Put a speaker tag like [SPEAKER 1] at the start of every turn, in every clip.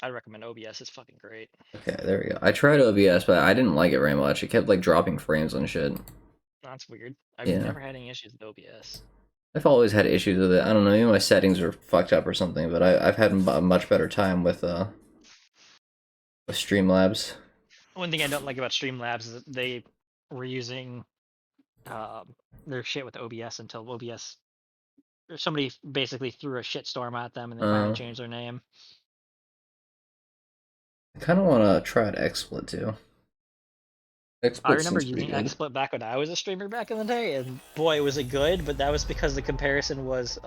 [SPEAKER 1] I'd recommend OBS. It's fucking great.
[SPEAKER 2] Okay, there we go. I tried OBS, but I didn't like it very much. It kept like dropping frames and shit.
[SPEAKER 1] That's weird. I've
[SPEAKER 2] Yeah.
[SPEAKER 1] never had any issues with OBS.
[SPEAKER 2] I've always had issues with it. I don't know, maybe my settings are fucked up or something, but I've had a much better time with Streamlabs.
[SPEAKER 1] One thing I don't like about Streamlabs is that they were using um, their shit with OBS until OBS or somebody basically threw a shitstorm at them and they finally
[SPEAKER 2] Uh,
[SPEAKER 1] changed their name.
[SPEAKER 2] I kind of want to try out XSplit too.
[SPEAKER 1] I
[SPEAKER 2] XSplit
[SPEAKER 1] remember
[SPEAKER 2] seems pretty
[SPEAKER 1] using
[SPEAKER 2] good.
[SPEAKER 1] XSplit back when I was a streamer back in the day, and boy, was it good. But that was because the comparison was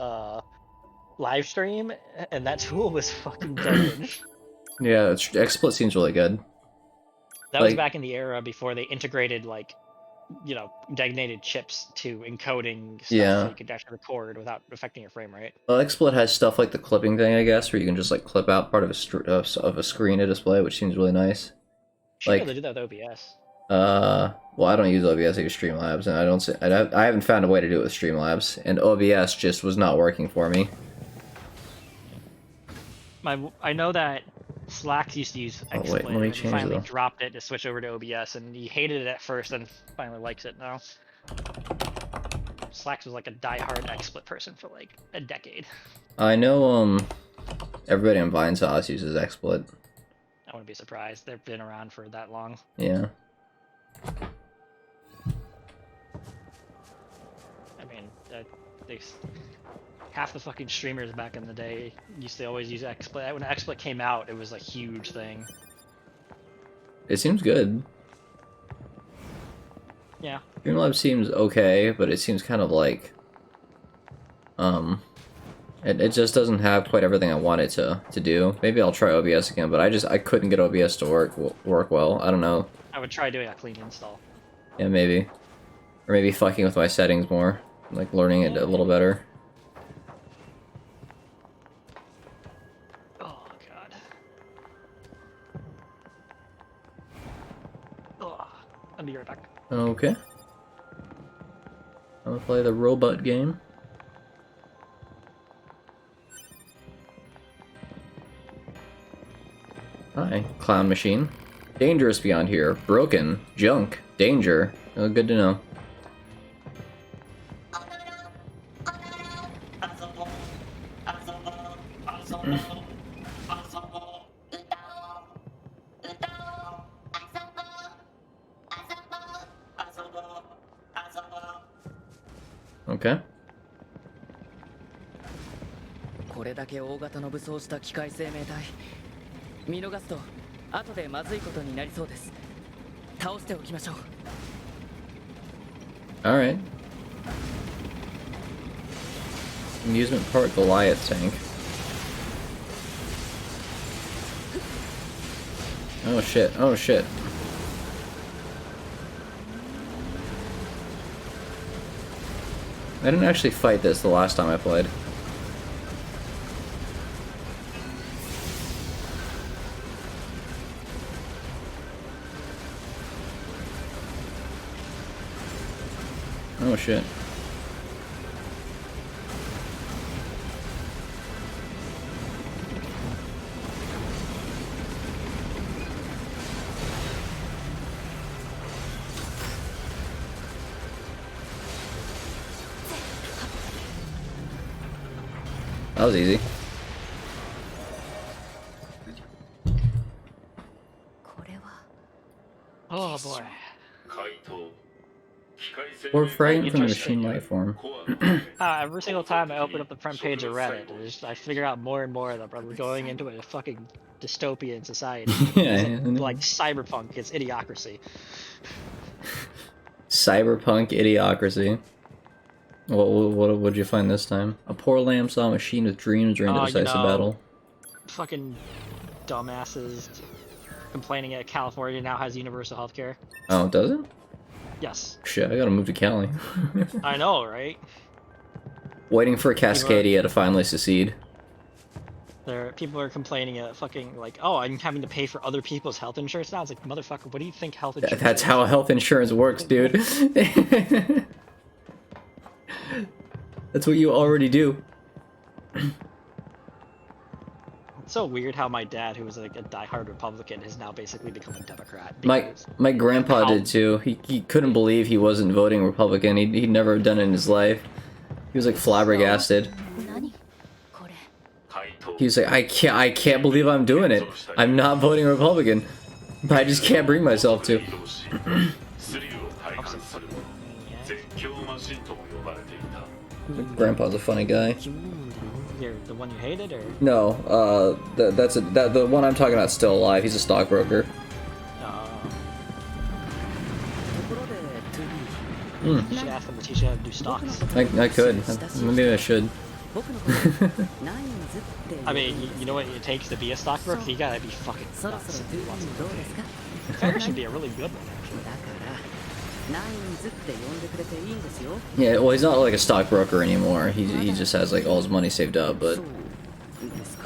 [SPEAKER 1] live stream, and that tool was fucking garbage.
[SPEAKER 2] Yeah, XSplit seems really good.
[SPEAKER 1] That was
[SPEAKER 2] Like,
[SPEAKER 1] back in the era before they integrated designated chips to encoding stuff so
[SPEAKER 2] yeah.
[SPEAKER 1] you could actually record without affecting your frame rate.
[SPEAKER 2] Well, XSplit has stuff like the clipping thing, I guess, where you can just like clip out part of of a screen to display, which seems really nice.
[SPEAKER 1] Should be able to
[SPEAKER 2] Like,
[SPEAKER 1] do that with OBS.
[SPEAKER 2] well, I don't use OBS, I use Streamlabs, and I haven't found a way to do it with Streamlabs, and OBS just was not working for me.
[SPEAKER 1] I know that Slack used to use
[SPEAKER 2] Oh wait, let
[SPEAKER 1] XSplit,
[SPEAKER 2] me
[SPEAKER 1] and then he
[SPEAKER 2] change
[SPEAKER 1] finally
[SPEAKER 2] the.
[SPEAKER 1] dropped it to switch over to OBS, and he hated it at first, and finally likes it now. Slack was like a die-hard XSplit person for like a decade.
[SPEAKER 2] I know everybody on Vinesauce uses XSplit.
[SPEAKER 1] I wouldn't be surprised. They've been around for that long.
[SPEAKER 2] Yeah.
[SPEAKER 1] I mean, they half the fucking streamers back in the day used to always use XSplit. When XSplit came out, it was a huge thing.
[SPEAKER 2] It seems good.
[SPEAKER 1] Yeah.
[SPEAKER 2] Streamlabs seems okay, but it seems kind of like um it just doesn't have quite everything I want it to do. Maybe I'll try OBS again, but I couldn't get OBS to work well. I don't know.
[SPEAKER 1] I would try doing a clean install.
[SPEAKER 2] Yeah, maybe. Or maybe fucking with my settings more. Like learning it a little better.
[SPEAKER 1] Oh god. Oh, I'll be right back.
[SPEAKER 2] Okay. I'm gonna play the robot game. Hi, clown machine. Dangerous beyond here. Broken. Junk. Danger. Oh, good to know. Okay.
[SPEAKER 3] これだけ大型の武装した機械生命体見逃すと後でまずいことになりそうです倒しておきましょう
[SPEAKER 2] Alright. Amusement Park Goliath tank. Oh shit, oh shit. I didn't actually fight this the last time I played. Oh shit. That was easy.
[SPEAKER 3] これは
[SPEAKER 1] Oh boy.
[SPEAKER 2] Or fragment from the
[SPEAKER 1] Interesting.
[SPEAKER 2] machine life form.
[SPEAKER 1] Every single time I open up the front page of Reddit, I figure out more and more that we're going into a fucking dystopian society. It isn't like cyberpunk, it's idiocracy.
[SPEAKER 2] Cyberpunk idiocracy. What would you find this time? A poor lamb saw a machine with dreams during the decisive battle.
[SPEAKER 1] Fucking dumbasses complaining that California now has universal healthcare.
[SPEAKER 2] Oh, does it?
[SPEAKER 1] Yes.
[SPEAKER 2] Shit, I gotta move to Cali.
[SPEAKER 1] I know, right?
[SPEAKER 2] Waiting for Cascadia to finally secede.
[SPEAKER 1] People are complaining fucking like, oh, I'm having to pay for other people's health insurance now. It's like, motherfucker, what do you think health insurance
[SPEAKER 2] That's
[SPEAKER 1] is?
[SPEAKER 2] how health insurance works, dude. That's what you already do.
[SPEAKER 1] so weird how my dad, who was like a diehard Republican, has now basically become a Democrat
[SPEAKER 2] My
[SPEAKER 1] because
[SPEAKER 2] my grandpa
[SPEAKER 1] how
[SPEAKER 2] did too. He couldn't believe he wasn't voting Republican. He'd never done it in his life. He was like flabbergasted.
[SPEAKER 4] 何これ
[SPEAKER 2] He was like, I can't believe I'm doing it. I'm not voting Republican, but I just can't bring myself to. Grandpa's a funny guy.
[SPEAKER 1] you're the one you hated, or
[SPEAKER 2] No, the one I'm talking about is still alive. He's a stockbroker.
[SPEAKER 3] ところで 2B
[SPEAKER 1] you should ask him to teach you how to do stocks.
[SPEAKER 2] I could. Maybe I should.
[SPEAKER 3] 僕のことナインズって
[SPEAKER 1] I mean, you know what it takes to be a stockbroker? You gotta be fucking
[SPEAKER 3] そろ
[SPEAKER 1] nuts.
[SPEAKER 3] そろ 2B どうですか
[SPEAKER 1] Fair should be a really good one,
[SPEAKER 3] だからナインズって呼んでくれていいんですよ
[SPEAKER 2] Yeah, well, he's not like a stockbroker anymore. He just has like all his money saved up. But
[SPEAKER 3] そうですか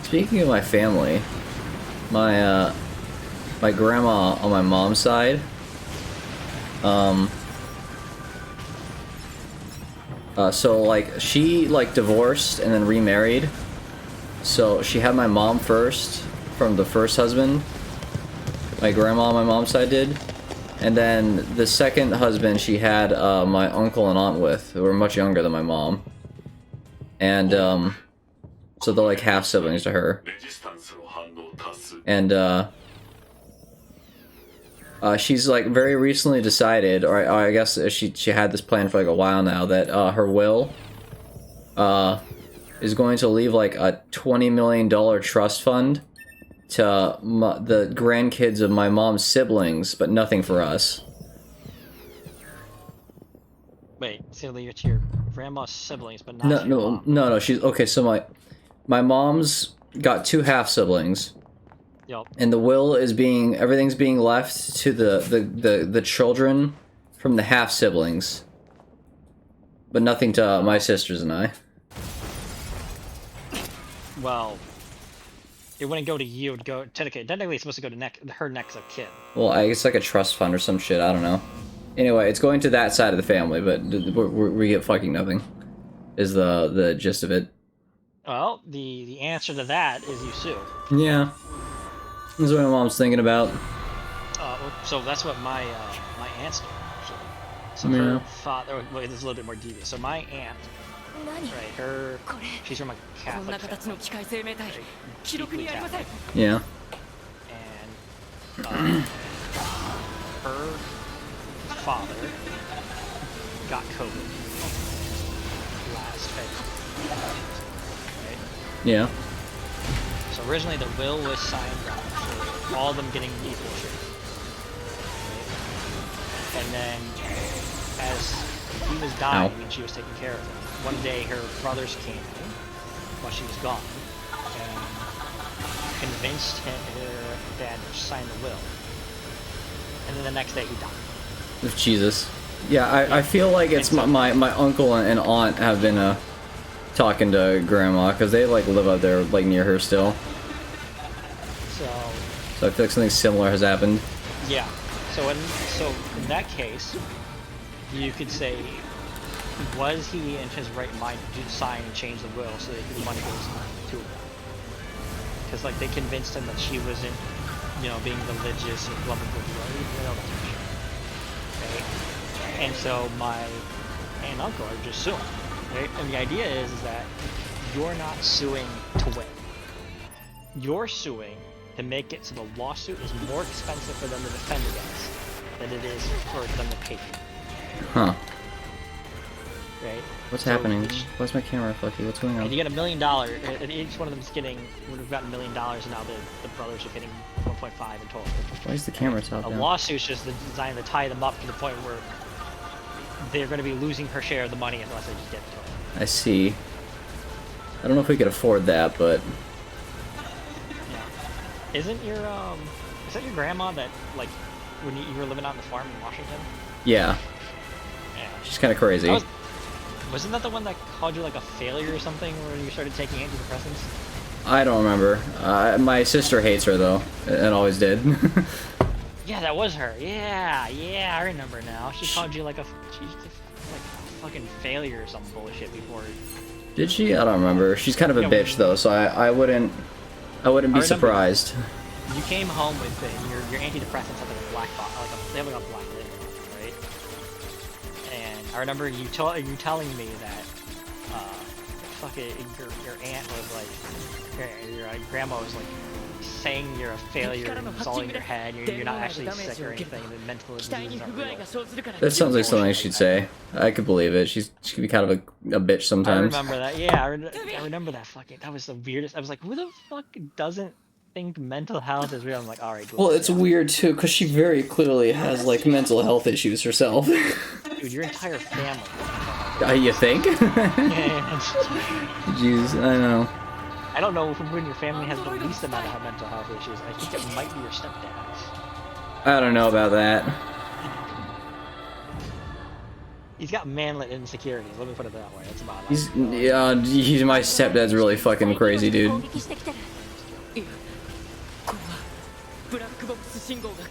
[SPEAKER 2] speaking of my family, my grandma on my mom's side, so like she like divorced and then remarried. So she had my mom first from the first husband. My grandma on my mom's side did. And then the second husband she had my uncle and aunt with, who were much younger than my mom. And so they're like half siblings to her. And she's like very recently decided, or I guess she had this plan for like a while now, that her will is going to leave like a $20 million trust fund to the grandkids of my mom's siblings, but nothing for us.
[SPEAKER 1] Wait, so leave it to your grandma's siblings, but not to your mom.
[SPEAKER 2] No. She's okay. So my mom's got two half siblings.
[SPEAKER 1] Yup.
[SPEAKER 2] And the will is everything's being left to the children from the half siblings, but nothing to my sisters and I.
[SPEAKER 1] Well, it wouldn't go to you. It would go technically it's supposed to go to her next of kin.
[SPEAKER 2] Well, I guess like a trust fund or some shit. I don't know. Anyway, it's going to that side of the family, but we get fucking nothing. Is the gist of it?
[SPEAKER 1] Well, the answer to that is you sue.
[SPEAKER 2] Yeah. That's what my mom's thinking about.
[SPEAKER 1] So that's what my aunt's doing, actually. So
[SPEAKER 2] Yeah.
[SPEAKER 1] her father. Wait, this is a little bit more devious. So my aunt,
[SPEAKER 4] 何
[SPEAKER 1] right? She's from a
[SPEAKER 3] こんな
[SPEAKER 1] Catholic
[SPEAKER 3] 形の
[SPEAKER 1] family,
[SPEAKER 3] 機械生命体
[SPEAKER 1] right?
[SPEAKER 3] 記録にありません
[SPEAKER 2] Yeah.
[SPEAKER 1] And her father got COVID last February, right?
[SPEAKER 2] Yeah.
[SPEAKER 1] So originally the will was signed out for all of them getting equal share. Right? And then as he was dying and she was taking care of him, one day her brothers came in while she was gone and convinced her dad to sign the will. And then the next day he died.
[SPEAKER 2] Jesus. Yeah, I feel like it's my uncle and aunt have been talking to grandma because they like live up there like near her still. So I feel like something similar has happened.
[SPEAKER 1] Yeah. So in that case, you could say, was he in his right mind to sign and change the will so that the money goes to him? Because like they convinced him that she wasn't, being religious or blah blah blah blah. Right? And so my aunt and uncle are just suing. Right? And the idea is that you're not suing to win. You're suing to make it so the lawsuit is more expensive for them to defend against than it is for them to pay you.
[SPEAKER 2] Huh.
[SPEAKER 1] Right?
[SPEAKER 2] What's
[SPEAKER 1] So
[SPEAKER 2] happening?
[SPEAKER 1] each-
[SPEAKER 2] Why's my camera fucky? What's going
[SPEAKER 1] And
[SPEAKER 2] on?
[SPEAKER 1] you get $1 million, and each one of them's would have gotten $1 million, and now the brothers are getting 1.5 in total.
[SPEAKER 2] Why is the camera top
[SPEAKER 1] A
[SPEAKER 2] down?
[SPEAKER 1] lawsuit's just designed to tie them up to the point where they're going to be losing her share of the money unless they just get to it.
[SPEAKER 2] I see. I don't know if we could afford that, but
[SPEAKER 1] Yeah. Is that your grandma that, like, when you were living out on the farm in Washington?
[SPEAKER 2] yeah,
[SPEAKER 1] Yeah.
[SPEAKER 2] she's kind of crazy.
[SPEAKER 1] Wasn't that the one that called you, like, a failure or something when you started taking antidepressants?
[SPEAKER 2] I don't remember. My sister hates her though, and always did.
[SPEAKER 1] Yeah, that was her. Yeah, I remember now. She called you like a fucking failure or some bullshit before.
[SPEAKER 2] Did she? I don't remember. She's kind of a
[SPEAKER 1] Yeah,
[SPEAKER 2] bitch though, so I wouldn't be
[SPEAKER 1] remember-
[SPEAKER 2] surprised.
[SPEAKER 1] You came home with it, your antidepressants have like a black box, they have like a black lid, right? And I remember you telling me that, fucking your aunt was like, your grandma was like saying you're a failure, and it's all in your head, you're not actually sick or anything, the mental diseases aren't real.
[SPEAKER 2] That sounds like something she'd say. I could believe it. She can be kind of a bitch
[SPEAKER 1] I
[SPEAKER 2] sometimes.
[SPEAKER 1] remember that, yeah, I remember that fucking, that was the weirdest. I was like, who the fuck doesn't think mental health is real? I'm like, alright,
[SPEAKER 2] Well, it's weird too, because she very clearly has like mental health issues herself.
[SPEAKER 1] Dude, your entire family.
[SPEAKER 2] You think?
[SPEAKER 1] Yeah.
[SPEAKER 2] Jeez, I know.
[SPEAKER 1] I don't know when your family has the least amount of mental health issues. I think it might be your stepdad.
[SPEAKER 2] I don't know about that.
[SPEAKER 1] He's got manlet insecurities, let me put it that way. That's about it.
[SPEAKER 2] He's my stepdad's really fucking crazy, dude.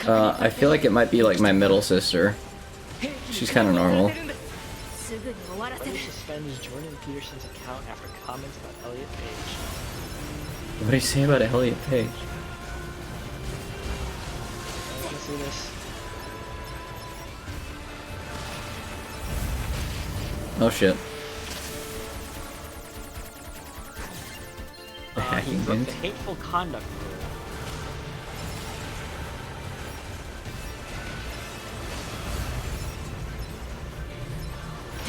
[SPEAKER 2] I feel like it might be like my middle sister. She's kind of normal.
[SPEAKER 1] Suspends Jordan Peterson's account after comments about Elliot Page.
[SPEAKER 2] What do you say about Elliot Page?
[SPEAKER 1] Let's see this.
[SPEAKER 2] Oh shit. The
[SPEAKER 1] He
[SPEAKER 2] hacking
[SPEAKER 1] broke
[SPEAKER 2] hint?
[SPEAKER 1] the hateful conduct rule.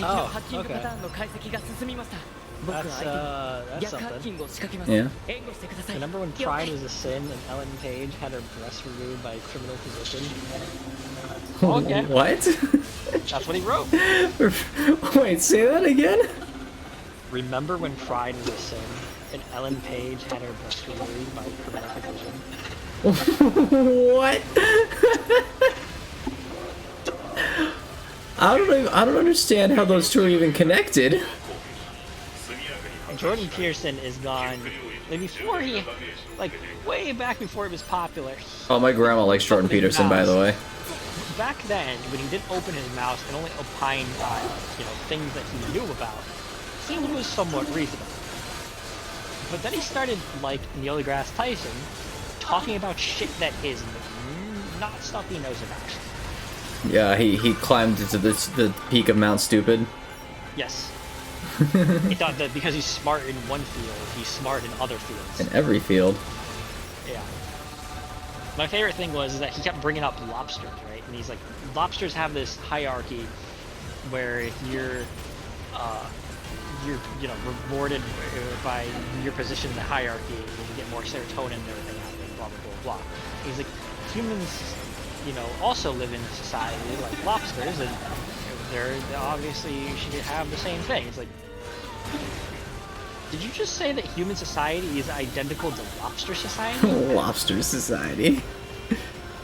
[SPEAKER 1] Oh, okay. That's something.
[SPEAKER 2] Yeah.
[SPEAKER 1] Remember when Pride was a sin and Ellen Page had her breasts removed by a criminal physician? Oh, yeah.
[SPEAKER 2] What?
[SPEAKER 1] That's what he wrote.
[SPEAKER 2] Wait, say that again?
[SPEAKER 1] Remember when Pride was a sin and Ellen Page had her breasts removed by a criminal physician?
[SPEAKER 2] What? I don't understand how those two are even connected.
[SPEAKER 1] Jordan Peterson is gone. Like before he, like way back before it was popular.
[SPEAKER 2] Oh, my grandma likes Jordan Peterson, by the way.
[SPEAKER 1] Back then, when he didn't open his mouth and only opined on, things that he knew about, he was somewhat reasonable. But then he started, like Neil deGrasse Tyson, talking about shit that is not stuff he knows about.
[SPEAKER 2] Yeah, he climbed to the peak of Mount Stupid.
[SPEAKER 1] Yes. He thought that because he's smart in one field, he's smart in other fields.
[SPEAKER 2] In every field.
[SPEAKER 1] Yeah. My favorite thing was that he kept bringing up lobsters, right? And he's like, lobsters have this hierarchy where if you're rewarded by your position in the hierarchy, you get more serotonin and everything happening, blah, blah, blah, blah. He's like, humans, also live in a society like lobsters, and they're obviously should have the same thing. It's like, did you just say that human society is identical to lobster society?
[SPEAKER 2] Lobster society.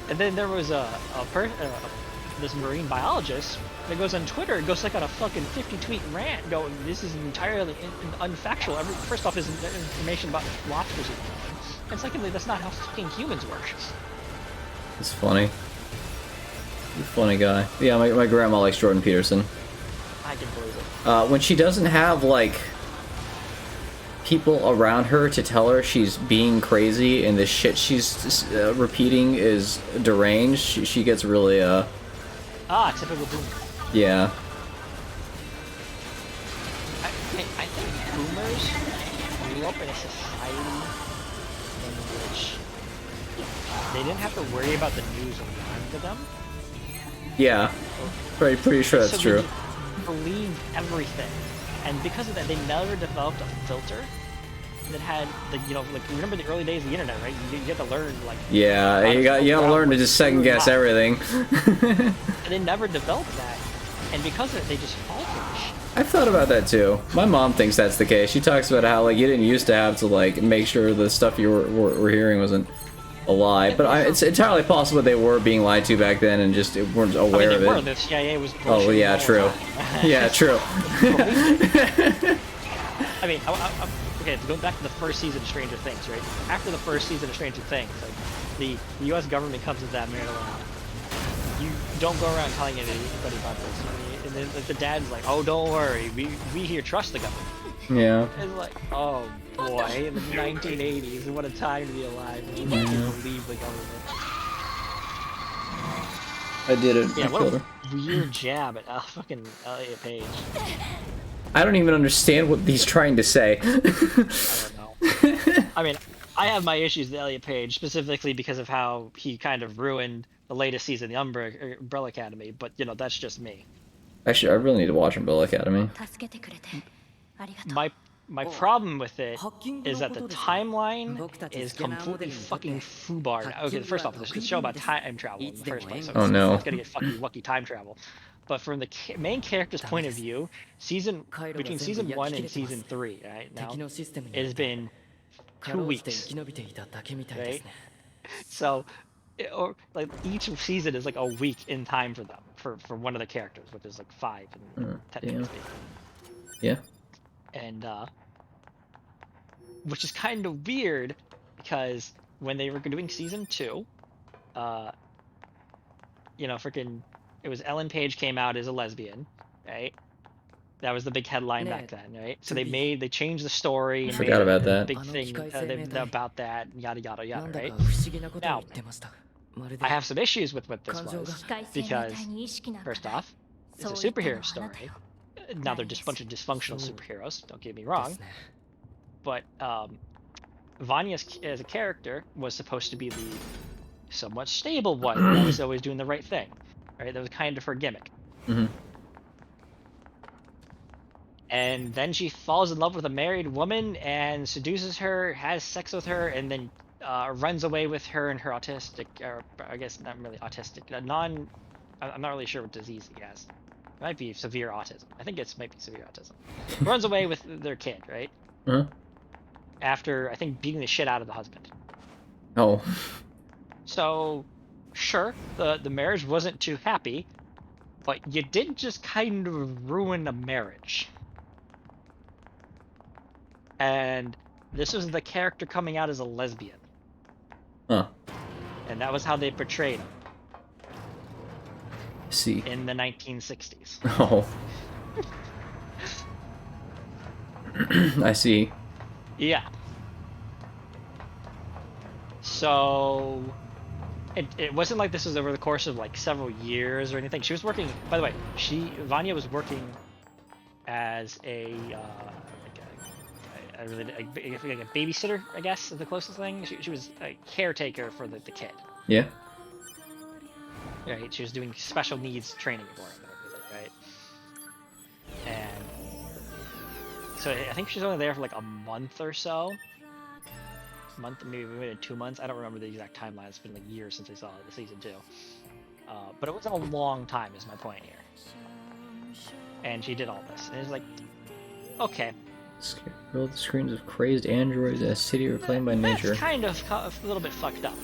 [SPEAKER 1] And then there was this marine biologist that goes on Twitter and goes like on a fucking 50-tweet rant going, this is entirely unfactual. First off, is information about lobsters is wrong. And secondly, that's not how fucking humans work.
[SPEAKER 2] It's funny. He's a funny guy. Yeah, my grandma likes Jordan Peterson.
[SPEAKER 1] I can believe it.
[SPEAKER 2] When she doesn't have, like, people around her to tell her she's being crazy and the shit she's repeating is deranged, she gets really,
[SPEAKER 1] typical boomer.
[SPEAKER 2] yeah.
[SPEAKER 1] I think boomers grew up in a society in which they didn't have to worry about the news around to them.
[SPEAKER 2] Yeah. Pretty sure that's
[SPEAKER 1] So
[SPEAKER 2] true.
[SPEAKER 1] they believed everything. And because of that, they never developed a filter that had remember the early days of the internet, right? You had to learn, like...
[SPEAKER 2] Yeah, you gotta learn to just second guess everything.
[SPEAKER 1] And they never developed that. And because of it, they just faltered.
[SPEAKER 2] I've thought about that too. My mom thinks that's the case. She talks about how, like, you didn't used to have to, like, make sure the stuff you were hearing wasn't a lie. But it's entirely possible they were being lied to back then and just weren't aware of it.
[SPEAKER 1] The CIA was
[SPEAKER 2] Oh, yeah, true. Yeah, true.
[SPEAKER 1] I mean, okay, going back to the first season of Stranger Things, right? After the first season of Stranger Things, like, the U.S. government comes into that marijuana. You don't go around telling anybody about this. In then the dad's like, "Oh, don't worry, we here trust the government."
[SPEAKER 2] Yeah.
[SPEAKER 1] It's like, oh boy, in the 1980s, what a time to be alive. You believe the government.
[SPEAKER 2] I did it.
[SPEAKER 1] Yeah,
[SPEAKER 2] I
[SPEAKER 1] what
[SPEAKER 2] killed
[SPEAKER 1] a
[SPEAKER 2] her.
[SPEAKER 1] weird jab at fucking Elliot Page.
[SPEAKER 2] I don't even understand what he's trying to say.
[SPEAKER 1] I don't know. I mean, I have my issues with Elliot Page specifically because of how he kind of ruined the latest season, the Umbrella Academy. But you know, that's just me.
[SPEAKER 2] Actually, I really need to watch Umbrella Academy.
[SPEAKER 4] 助けてくれてありがとう。
[SPEAKER 1] My problem with it
[SPEAKER 3] ハッキング
[SPEAKER 1] is
[SPEAKER 3] の
[SPEAKER 1] that
[SPEAKER 3] こ
[SPEAKER 1] the
[SPEAKER 3] とですか
[SPEAKER 1] timeline
[SPEAKER 3] 僕たち
[SPEAKER 1] is
[SPEAKER 3] スキャナーモデ
[SPEAKER 1] completely
[SPEAKER 3] ルにとって
[SPEAKER 1] fucking foobarred. Okay, first off, it's a show about time travel in the first place, so
[SPEAKER 2] Oh, no.
[SPEAKER 1] it's gonna get fucking wacky time travel. But from the main character's point of view, between season 1 and season 3, right now,
[SPEAKER 3] 敵のシステムに
[SPEAKER 1] it has been
[SPEAKER 3] か
[SPEAKER 1] 2
[SPEAKER 3] ろうじて
[SPEAKER 1] weeks,
[SPEAKER 3] 生き延びていただけみたいですね
[SPEAKER 1] so or like each season is like a week in time for them for one of the characters, which is like 5 and technically
[SPEAKER 2] damn.
[SPEAKER 1] speaking.
[SPEAKER 2] Yeah.
[SPEAKER 1] And which is kind of weird because when they were doing season 2, you know, freaking, it was Ellen Page came out as a lesbian, right? That was the big headline back then, right? So they changed the story and made
[SPEAKER 2] Forgot about
[SPEAKER 1] a
[SPEAKER 2] that.
[SPEAKER 1] big thing about that, yada yada
[SPEAKER 3] な
[SPEAKER 1] yada,
[SPEAKER 3] んだ
[SPEAKER 1] right?
[SPEAKER 3] か不思議なことを言ってましたまるで
[SPEAKER 1] I have some issues with what this
[SPEAKER 3] 感情が
[SPEAKER 1] was
[SPEAKER 4] 機械生命
[SPEAKER 1] because
[SPEAKER 4] 体に意識なんか
[SPEAKER 1] first
[SPEAKER 4] ない
[SPEAKER 1] off, it's a
[SPEAKER 4] そう言ったの
[SPEAKER 1] superhero
[SPEAKER 4] はあなた
[SPEAKER 1] story.
[SPEAKER 4] よ
[SPEAKER 1] Now they're just a bunch of dysfunctional
[SPEAKER 3] So-
[SPEAKER 1] superheroes. Don't get me
[SPEAKER 3] で
[SPEAKER 1] wrong,
[SPEAKER 3] すね
[SPEAKER 1] but Vanya as a character was supposed to be the somewhat stable one that was always doing the right thing, right? That was kind of her gimmick.
[SPEAKER 2] Mhm.
[SPEAKER 1] And then she falls in love with a married woman and seduces her, has sex with her, and then runs away with her and her autistic, or I guess not really autistic, I'm not really sure what disease he has. It might be severe autism. I think might be severe autism. Runs away with their kid, right?
[SPEAKER 2] Uh-huh.
[SPEAKER 1] After, I think, beating the shit out of the husband.
[SPEAKER 2] Oh.
[SPEAKER 1] So, sure, the marriage wasn't too happy, but you did just kind of ruin a marriage. And this was the character coming out as a lesbian.
[SPEAKER 2] Huh.
[SPEAKER 1] And that was how they portrayed him
[SPEAKER 2] See.
[SPEAKER 1] in the 1960s.
[SPEAKER 2] Oh. I see.
[SPEAKER 1] Yeah. So it wasn't like this was over the course of like several years or anything. She was working, by the way, Vanya was working as a babysitter, I guess, is the closest thing. She was a caretaker for the kid.
[SPEAKER 2] Yeah.
[SPEAKER 1] Right, she was doing special needs training for him and everything, right? And so I think she's only there for like a month or so. Maybe 2 months. I don't remember the exact timeline. It's been like years since I saw the season 2. But it wasn't a long time, is my point here. And she did all this, and it's like, okay.
[SPEAKER 2] Build the screams of crazed androids in a city reclaimed by nature.
[SPEAKER 1] That's kind of a little bit fucked up.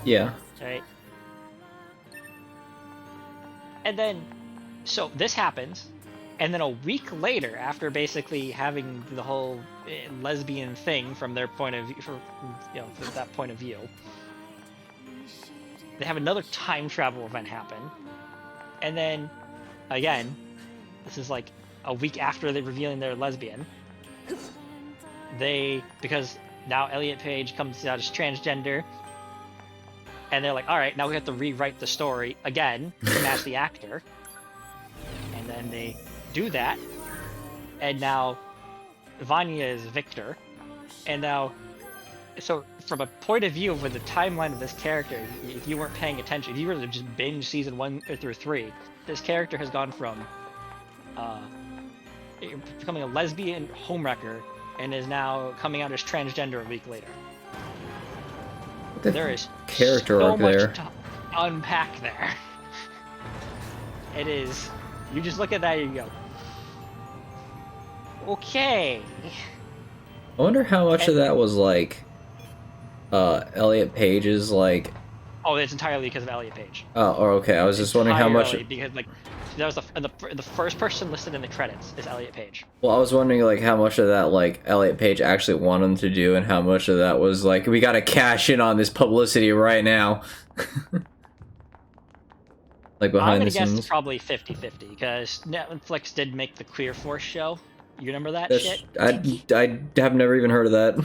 [SPEAKER 2] Yeah.
[SPEAKER 1] Right? And then, so this happens, and then a week later, after basically having the whole lesbian thing from their point of view, from that point of view, they have another time travel event happen, and then, again, this is like a week after they're revealing they're lesbian. Because now Elliot Page comes out as transgender, and they're like, all right, now we have to rewrite the story again to match the actor. And then they do that, and now Vanya is Victor, and now, so from a point of view of the timeline of this character, if you weren't paying attention, if you were to just binge season 1 through 3, this character has gone from becoming a lesbian homewrecker and is now coming out as transgender a week later. There is
[SPEAKER 2] character
[SPEAKER 1] so
[SPEAKER 2] arc
[SPEAKER 1] much
[SPEAKER 2] there.
[SPEAKER 1] to unpack there. It is. You just look at that and you go, okay.
[SPEAKER 2] I wonder how much of that was like Elliot Page's like.
[SPEAKER 1] Oh, it's entirely because of Elliot Page.
[SPEAKER 2] Oh, or okay. I was just wondering how much.
[SPEAKER 1] Because like that was the first person listed in the credits is Elliot Page.
[SPEAKER 2] Well, I was wondering like how much of that like Elliot Page actually wanted him to do, and how much of that was like we gotta cash in on this publicity right now. Like
[SPEAKER 1] I'm
[SPEAKER 2] behind
[SPEAKER 1] gonna
[SPEAKER 2] the
[SPEAKER 1] guess
[SPEAKER 2] scenes?
[SPEAKER 1] it's probably 50-50 because Netflix did make the Queer Force show. You remember that
[SPEAKER 2] That's,
[SPEAKER 1] shit?
[SPEAKER 2] I have never even heard of that.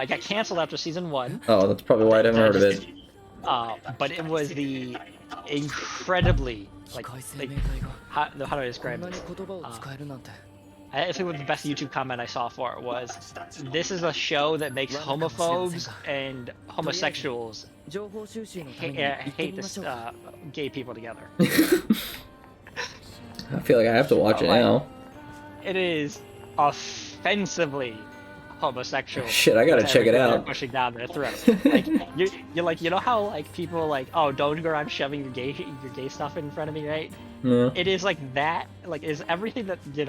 [SPEAKER 1] It got canceled after season 1.
[SPEAKER 2] Oh, that's probably why I haven't heard of it.
[SPEAKER 1] But it was the incredibly how do I describe
[SPEAKER 3] こんなに
[SPEAKER 1] this?
[SPEAKER 3] 言葉を使えるなんて
[SPEAKER 1] I think what the best YouTube comment I saw for it was, "This is a show that makes homophobes and homosexuals
[SPEAKER 3] 情報収集のために
[SPEAKER 1] hate,
[SPEAKER 3] 行ってみま
[SPEAKER 1] this
[SPEAKER 3] しょうか
[SPEAKER 1] gay people together."
[SPEAKER 2] I feel like I have to watch it now.
[SPEAKER 1] It is offensively homosexual.
[SPEAKER 2] Shit, I gotta
[SPEAKER 1] with
[SPEAKER 2] check it
[SPEAKER 1] everything they're
[SPEAKER 2] out.
[SPEAKER 1] Pushing down their throat. Like you're like, you know how like people are like, oh, don't go around shoving your gay stuff in front of me, right?
[SPEAKER 2] Yeah.
[SPEAKER 1] It is like that. Like is everything that you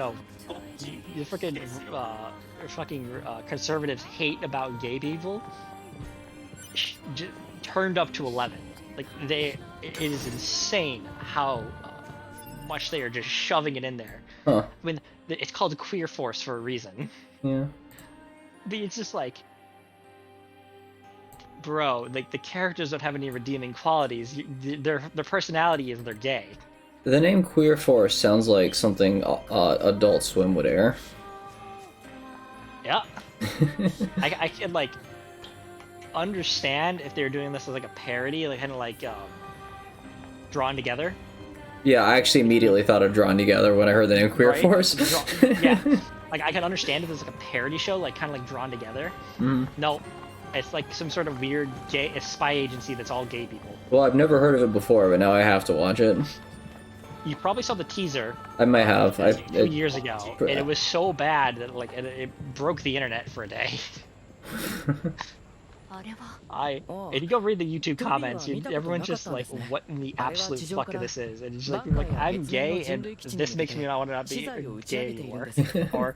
[SPEAKER 1] freaking conservatives hate about gay people turned up to 11. Like it is insane how much they are just shoving it in there.
[SPEAKER 2] Huh.
[SPEAKER 1] I mean, it's called Queer Force for a reason.
[SPEAKER 2] Yeah.
[SPEAKER 1] But it's just like, bro, like the characters don't have any redeeming qualities. Their personality is they're gay.
[SPEAKER 2] The name Queer Force sounds like something Adult Swim would air.
[SPEAKER 1] Yeah. I can like understand if they're doing this as like a parody, like kind of like Drawn Together.
[SPEAKER 2] Yeah, I actually immediately thought of Drawn Together when I heard the name Queer
[SPEAKER 1] Right?
[SPEAKER 2] Force.
[SPEAKER 1] Yeah. Like I can understand if it's like a parody show, like kind of like Drawn Together.
[SPEAKER 2] Mhm.
[SPEAKER 1] No, it's like some sort of weird gay spy agency that's all gay people.
[SPEAKER 2] Well, I've never heard of it before, but now I have to watch it.
[SPEAKER 1] You probably saw the teaser
[SPEAKER 2] I might have.
[SPEAKER 1] 2 years ago, and it was so bad that like it broke the internet for a day.
[SPEAKER 4] あれは
[SPEAKER 1] If you go read the YouTube comments, everyone's just like, "What in the absolute fuck of this is?" And it's just like I'm gay, and this makes me not want to not be gay anymore. Or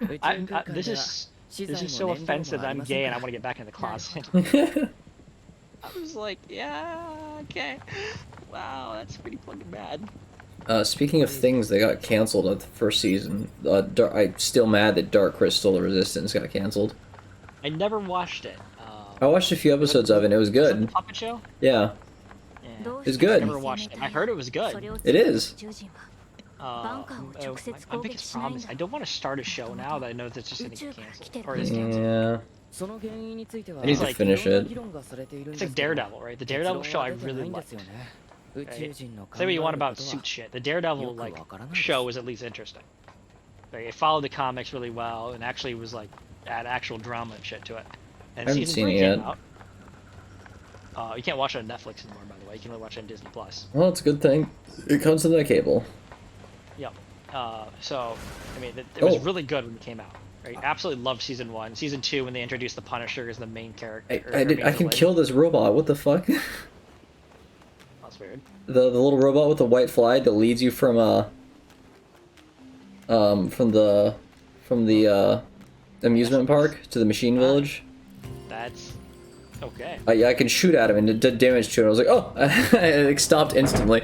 [SPEAKER 1] this is so offensive that I'm gay and I want to get back in the closet. I was like, yeah, okay, wow, that's pretty fucking bad.
[SPEAKER 2] Speaking of things that got canceled at the first season, I'm still mad that Dark Crystal: The Resistance got canceled.
[SPEAKER 1] I never watched it.
[SPEAKER 2] I watched a few episodes of it, and it was
[SPEAKER 1] Is that the
[SPEAKER 2] good.
[SPEAKER 1] puppet show?
[SPEAKER 2] Yeah,
[SPEAKER 1] Yeah.
[SPEAKER 2] it's good.
[SPEAKER 1] I never watched it. I heard it was good.
[SPEAKER 2] It is.
[SPEAKER 1] My biggest problem is I don't want to start a show now that I know that's just going to get canceled. Or is canceled.
[SPEAKER 2] Yeah.
[SPEAKER 3] その原因については
[SPEAKER 2] I need to
[SPEAKER 1] like-
[SPEAKER 2] finish it.
[SPEAKER 1] It's like Daredevil, right? The Daredevil show I really liked. Right? Say what you want about suit shit. The Daredevil like show was at least interesting. Like, it followed the comics really well and actually was like had actual drama and shit to it. And
[SPEAKER 2] I haven't
[SPEAKER 1] season
[SPEAKER 2] seen
[SPEAKER 1] 3
[SPEAKER 2] it
[SPEAKER 1] came
[SPEAKER 2] yet.
[SPEAKER 1] out. You can't watch it on Netflix anymore, by the way. You can only watch it on Disney Plus.
[SPEAKER 2] Well, it's a good thing. It comes to that cable.
[SPEAKER 1] Yep. So I mean, it was
[SPEAKER 2] Oh.
[SPEAKER 1] really good when it came out. Right? Absolutely loved season 1. Season 2 when they introduced the Punisher as the main character.
[SPEAKER 2] I can
[SPEAKER 1] villain.
[SPEAKER 2] kill this robot. What the fuck?
[SPEAKER 1] That's weird.
[SPEAKER 2] The little robot with the white flag that leads you from the amusement park to the machine village.
[SPEAKER 1] That's okay.
[SPEAKER 2] Yeah, I can shoot at him and it did damage to it. I was like, oh, it stopped instantly.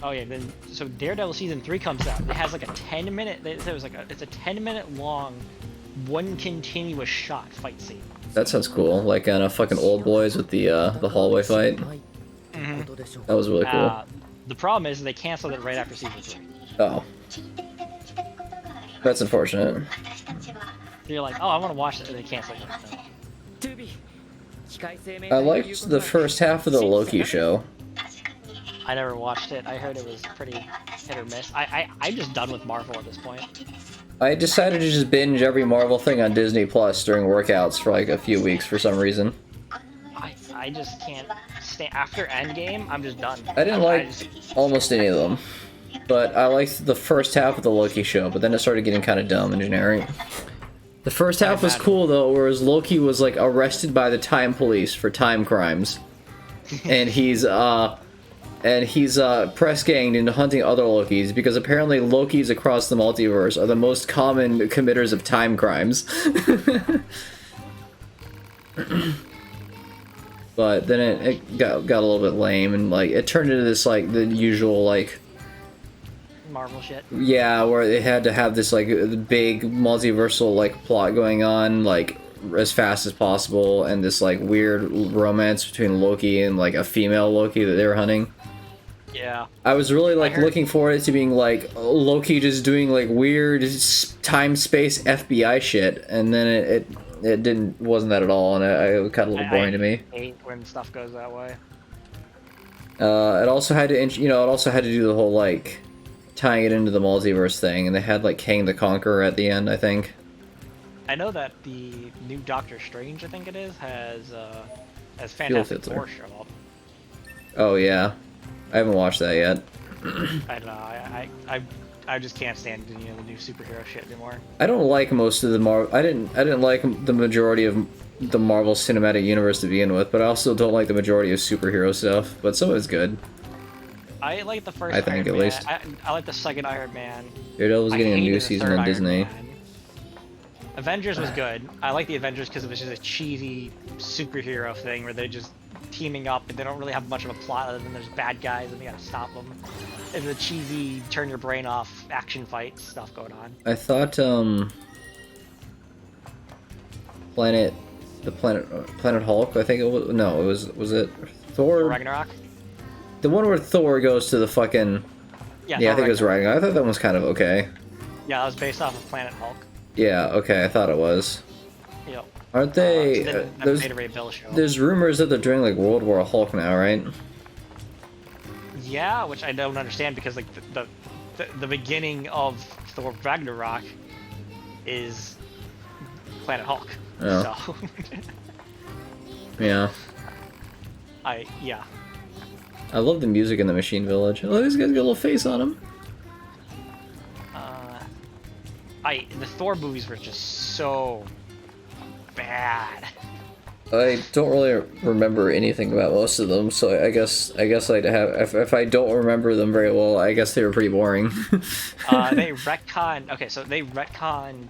[SPEAKER 1] Oh yeah, then so Daredevil season 3 comes out. It has like a 10-minute. It's a 10-minute long, one continuous shot fight scene.
[SPEAKER 2] That sounds cool. Like on a fucking Old Boys with the hallway fight. That was really cool.
[SPEAKER 1] The problem is they canceled it right after season 3.
[SPEAKER 2] Oh, that's unfortunate.
[SPEAKER 1] You're like, oh, I want to watch it, and they cancel it.
[SPEAKER 2] I liked the first half of the Loki show.
[SPEAKER 1] I never watched it. I heard it was pretty hit or miss. I'm just done with Marvel at this point.
[SPEAKER 2] I decided to just binge every Marvel thing on Disney Plus during workouts for like a few weeks for some reason.
[SPEAKER 1] I just can't stay after Endgame. I'm just done.
[SPEAKER 2] I didn't like almost any of them, but I liked the first half of the Loki show, but then it started getting kind of dumb and generic. The first half was cool though, whereas Loki was like arrested by the time police for time crimes, and he's press ganged into hunting other Lokis because apparently Lokis across the multiverse are the most common committers of time crimes. But then it got a little bit lame and like it turned into this like the usual like
[SPEAKER 1] Marvel shit.
[SPEAKER 2] yeah, where they had to have this like big multiversal like plot going on, like as fast as possible, and this like weird romance between Loki and like a female Loki that they were hunting.
[SPEAKER 1] Yeah.
[SPEAKER 2] I was really like
[SPEAKER 1] heard-
[SPEAKER 2] looking forward to being like Loki just doing like weird time space FBI shit, and then it wasn't that at all, and it got a little boring to me.
[SPEAKER 1] I hate when stuff goes that way.
[SPEAKER 2] It also had to, it also had to do the whole like tying it into the multiverse thing, and they had like Kang the Conqueror at the end, I think.
[SPEAKER 1] I know that the new Doctor Strange, I think it is, has Fantastic
[SPEAKER 2] Hitler.
[SPEAKER 1] Four show up.
[SPEAKER 2] Oh yeah, I haven't watched that yet.
[SPEAKER 1] I don't know. I just can't stand the new superhero shit anymore.
[SPEAKER 2] I don't like most of the I didn't like the majority of the Marvel Cinematic Universe to begin with, but I also don't like the majority of superhero stuff. But some of it's good.
[SPEAKER 1] I like the first.
[SPEAKER 2] I think,
[SPEAKER 1] Iron
[SPEAKER 2] at
[SPEAKER 1] Man.
[SPEAKER 2] least.
[SPEAKER 1] I like the second Iron Man.
[SPEAKER 2] Daredevil's
[SPEAKER 1] I
[SPEAKER 2] getting a
[SPEAKER 1] hated
[SPEAKER 2] new
[SPEAKER 1] the
[SPEAKER 2] season
[SPEAKER 1] third
[SPEAKER 2] on
[SPEAKER 1] Iron
[SPEAKER 2] Disney.
[SPEAKER 1] Man. Avengers was good. I like the Avengers because it was just a cheesy superhero thing where they're just teaming up and they don't really have much of a plot other than there's bad guys and you gotta stop them. It's a cheesy turn your brain off action fight stuff going on.
[SPEAKER 2] I thought Planet Hulk, I think it was. No, was it Thor?
[SPEAKER 1] Ragnarok.
[SPEAKER 2] The one where Thor goes to the fucking.
[SPEAKER 1] Yeah,
[SPEAKER 2] Yeah, I
[SPEAKER 1] Thor
[SPEAKER 2] think it was Ragnarok. I thought that one was kind of okay.
[SPEAKER 1] Yeah, that was based off of Planet Hulk.
[SPEAKER 2] Yeah, okay, I thought it was.
[SPEAKER 1] Yep.
[SPEAKER 2] Aren't they?
[SPEAKER 1] So then
[SPEAKER 2] there's
[SPEAKER 1] Beta Ray Bill show.
[SPEAKER 2] there's rumors that they're doing like World War Hulk now, right?
[SPEAKER 1] Yeah, which I don't understand because like the beginning of Thor Ragnarok is Planet Hulk.
[SPEAKER 2] Oh.
[SPEAKER 1] So
[SPEAKER 2] Yeah.
[SPEAKER 1] yeah.
[SPEAKER 2] I love the music in the Machine Village. Oh, this guy's got a little face on him.
[SPEAKER 1] The Thor movies were just so bad.
[SPEAKER 2] I don't really remember anything about most of them, so I guess I'd have if I don't remember them very well, I guess they were pretty boring.
[SPEAKER 1] They retconned. Okay, so they retconned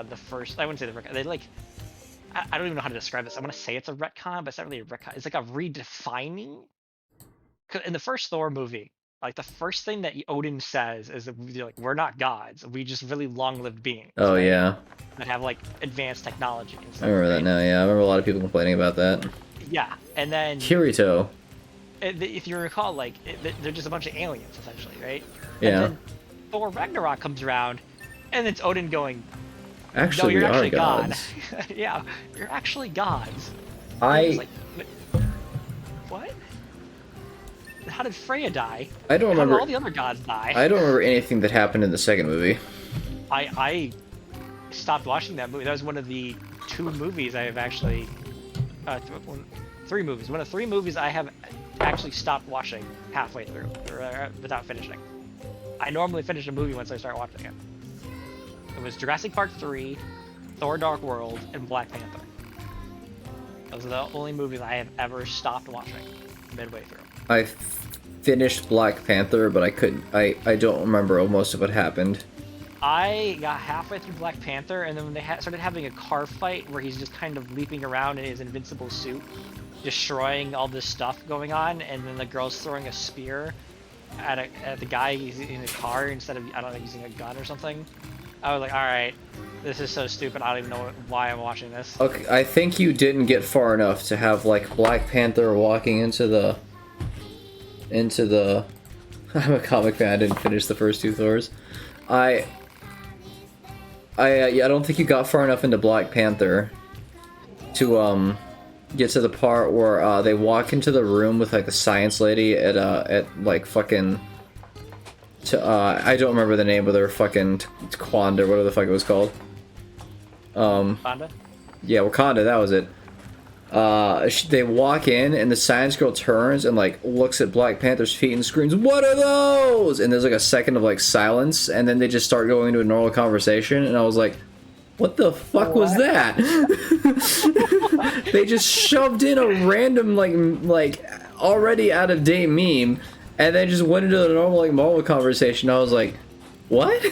[SPEAKER 1] the first. I wouldn't say the retcon. They like. I don't even know how to describe this. I want to say it's a retcon, but it's not really a retcon. It's like a redefining. 'Cause in the first Thor movie, like the first thing that Odin says is that we're not gods. We just really long-lived beings.
[SPEAKER 2] Oh
[SPEAKER 1] right?
[SPEAKER 2] yeah,
[SPEAKER 1] That have like advanced technology and stuff.
[SPEAKER 2] I remember
[SPEAKER 1] right?
[SPEAKER 2] that now. Yeah, I remember a lot of people complaining about that.
[SPEAKER 1] Yeah, and then
[SPEAKER 2] Kirito.
[SPEAKER 1] if you recall, like they're just a bunch of aliens essentially, right?
[SPEAKER 2] Yeah.
[SPEAKER 1] And then Thor Ragnarok comes around, and it's Odin going,
[SPEAKER 2] Actually,
[SPEAKER 1] "No, you're
[SPEAKER 2] we
[SPEAKER 1] actually
[SPEAKER 2] are gods.
[SPEAKER 1] God." Yeah, you're actually gods.
[SPEAKER 2] I
[SPEAKER 1] And it's like, what? How did Freya die?
[SPEAKER 2] I don't
[SPEAKER 1] How
[SPEAKER 2] remember.
[SPEAKER 1] did all the other gods die?
[SPEAKER 2] I don't remember anything that happened in the second movie.
[SPEAKER 1] I stopped watching that movie. That was one of the two movies I have actually, three movies. One of three movies I have actually stopped watching halfway through or without finishing. I normally finish a movie once I start watching it. It was Jurassic Park 3, Thor: Dark World, and Black Panther. Those are the only movies I have ever stopped watching midway through.
[SPEAKER 2] I finished Black Panther, but I couldn't. I don't remember most of what happened.
[SPEAKER 1] I got halfway through Black Panther, and then when they started having a car fight where he's just kind of leaping around in his invincible suit, destroying all this stuff going on, and then the girl's throwing a spear at the guy in a car instead of, I don't know, using a gun or something. I was like, all right, this is so stupid. I don't even know why I'm watching this.
[SPEAKER 2] Okay, I think you didn't get far enough to have like Black Panther walking into the. I'm a comic fan. I didn't finish the first two Thors. Yeah, I don't think you got far enough into Black Panther to get to the part where they walk into the room with like the science lady at like fucking. I don't remember the name of their fucking Kwanda, whatever the fuck it was called.
[SPEAKER 1] Fonda?
[SPEAKER 2] Yeah, Wakanda, that was it. They walk in, and the science girl turns and like looks at Black Panther's feet and screams, "What are those?" And there's like a second of like silence, and then they just start going into a normal conversation, and I was like, "What the fuck was that?" They just shoved in a random like already out of date meme, and then just went into the normal like Marvel conversation. I was like, "What?"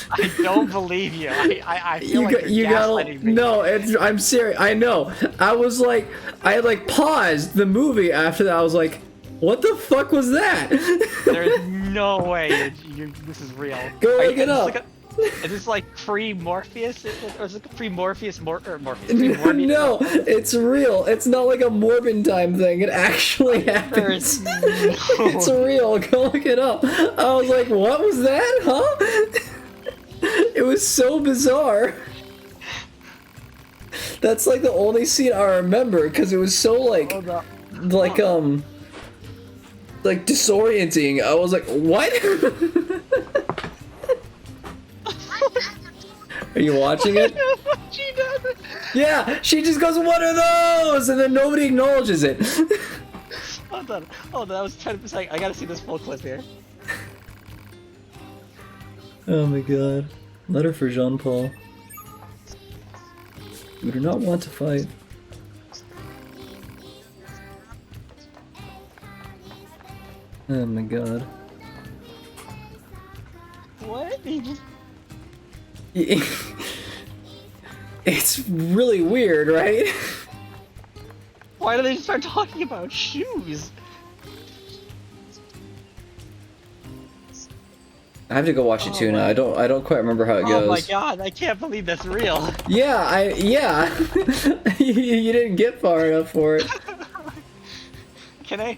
[SPEAKER 1] I don't believe you. I feel like you're gaslighting me.
[SPEAKER 2] No, I'm serious. I know. I was like, I had like paused the movie after that. I was like, what the fuck was that?
[SPEAKER 1] There's no way this is real.
[SPEAKER 2] Go look it up.
[SPEAKER 1] Is this like pre-Morpheus? Or is it pre-Morpheus? Morpheus? Pre-Morbius?
[SPEAKER 2] No, it's real. It's not like a Morbin time thing. It actually happens.
[SPEAKER 1] There's no-
[SPEAKER 2] It's real. Go look it up. I was like, what was that? Huh? It was so bizarre. That's like the only scene I remember because it was so like disorienting. I was like, what? Are you watching it? Yeah, she just goes, what are those? And then nobody acknowledges it.
[SPEAKER 1] Hold on, that was 10%. I gotta see this full clip here.
[SPEAKER 2] Oh my god. Letter for Jean-Paul. We do not want to fight. Oh my god.
[SPEAKER 1] What? He just...
[SPEAKER 2] It's really weird, right?
[SPEAKER 1] Why do they start talking about shoes?
[SPEAKER 2] I have to go watch it too now. I don't quite remember how it goes.
[SPEAKER 1] Oh my god, I can't believe that's real.
[SPEAKER 2] Yeah, you didn't get far enough for it.
[SPEAKER 1] Can I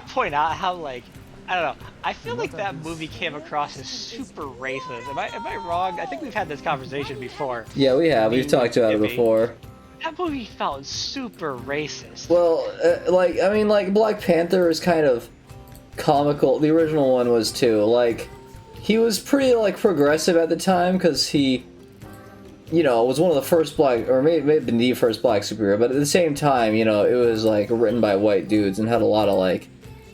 [SPEAKER 1] point out how, like, I don't know, I feel like that movie came across as super racist. Am I wrong? I think we've had this conversation before.
[SPEAKER 2] Yeah, we have. We've talked about it before.
[SPEAKER 1] That movie felt super racist.
[SPEAKER 2] Well, like Black Panther is kind of comical. The original one was too. Like, he was pretty like progressive at the time because he, was one of the first black, or maybe the first black superhero. But at the same time, it was like written by white dudes and had a lot of like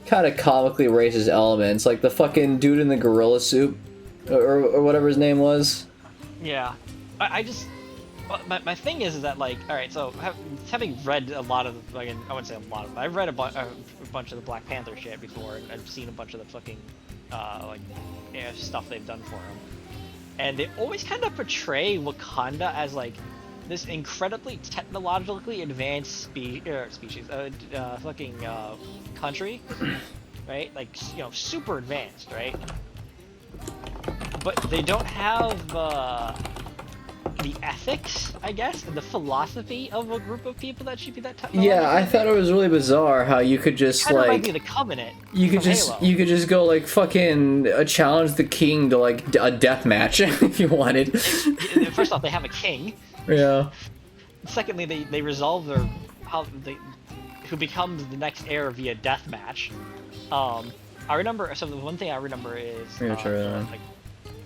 [SPEAKER 2] kind of comically racist elements, like the fucking dude in the gorilla suit, or whatever his name was.
[SPEAKER 1] Yeah, I just. Well, my thing is that, like, alright, so having read a lot of the fucking, I wouldn't say a lot of, but I've read a bunch of the Black Panther shit before, and I've seen a bunch of the fucking, stuff they've done for him. And they always kind of portray Wakanda as, like, this incredibly technologically advanced country, right? Like, super advanced, right? But they don't have, the ethics, I guess, and the philosophy of a group of people that should be that technological.
[SPEAKER 2] Yeah, I thought it was really bizarre how you could just
[SPEAKER 1] kind of
[SPEAKER 2] like
[SPEAKER 1] reminds me of the Covenant.
[SPEAKER 2] you could just go like fucking challenge the king to like a death match if you wanted.
[SPEAKER 1] First off, they have a king.
[SPEAKER 2] Yeah.
[SPEAKER 1] Secondly, they resolve who becomes the next heir via death match. I remember. So the one thing I remember is like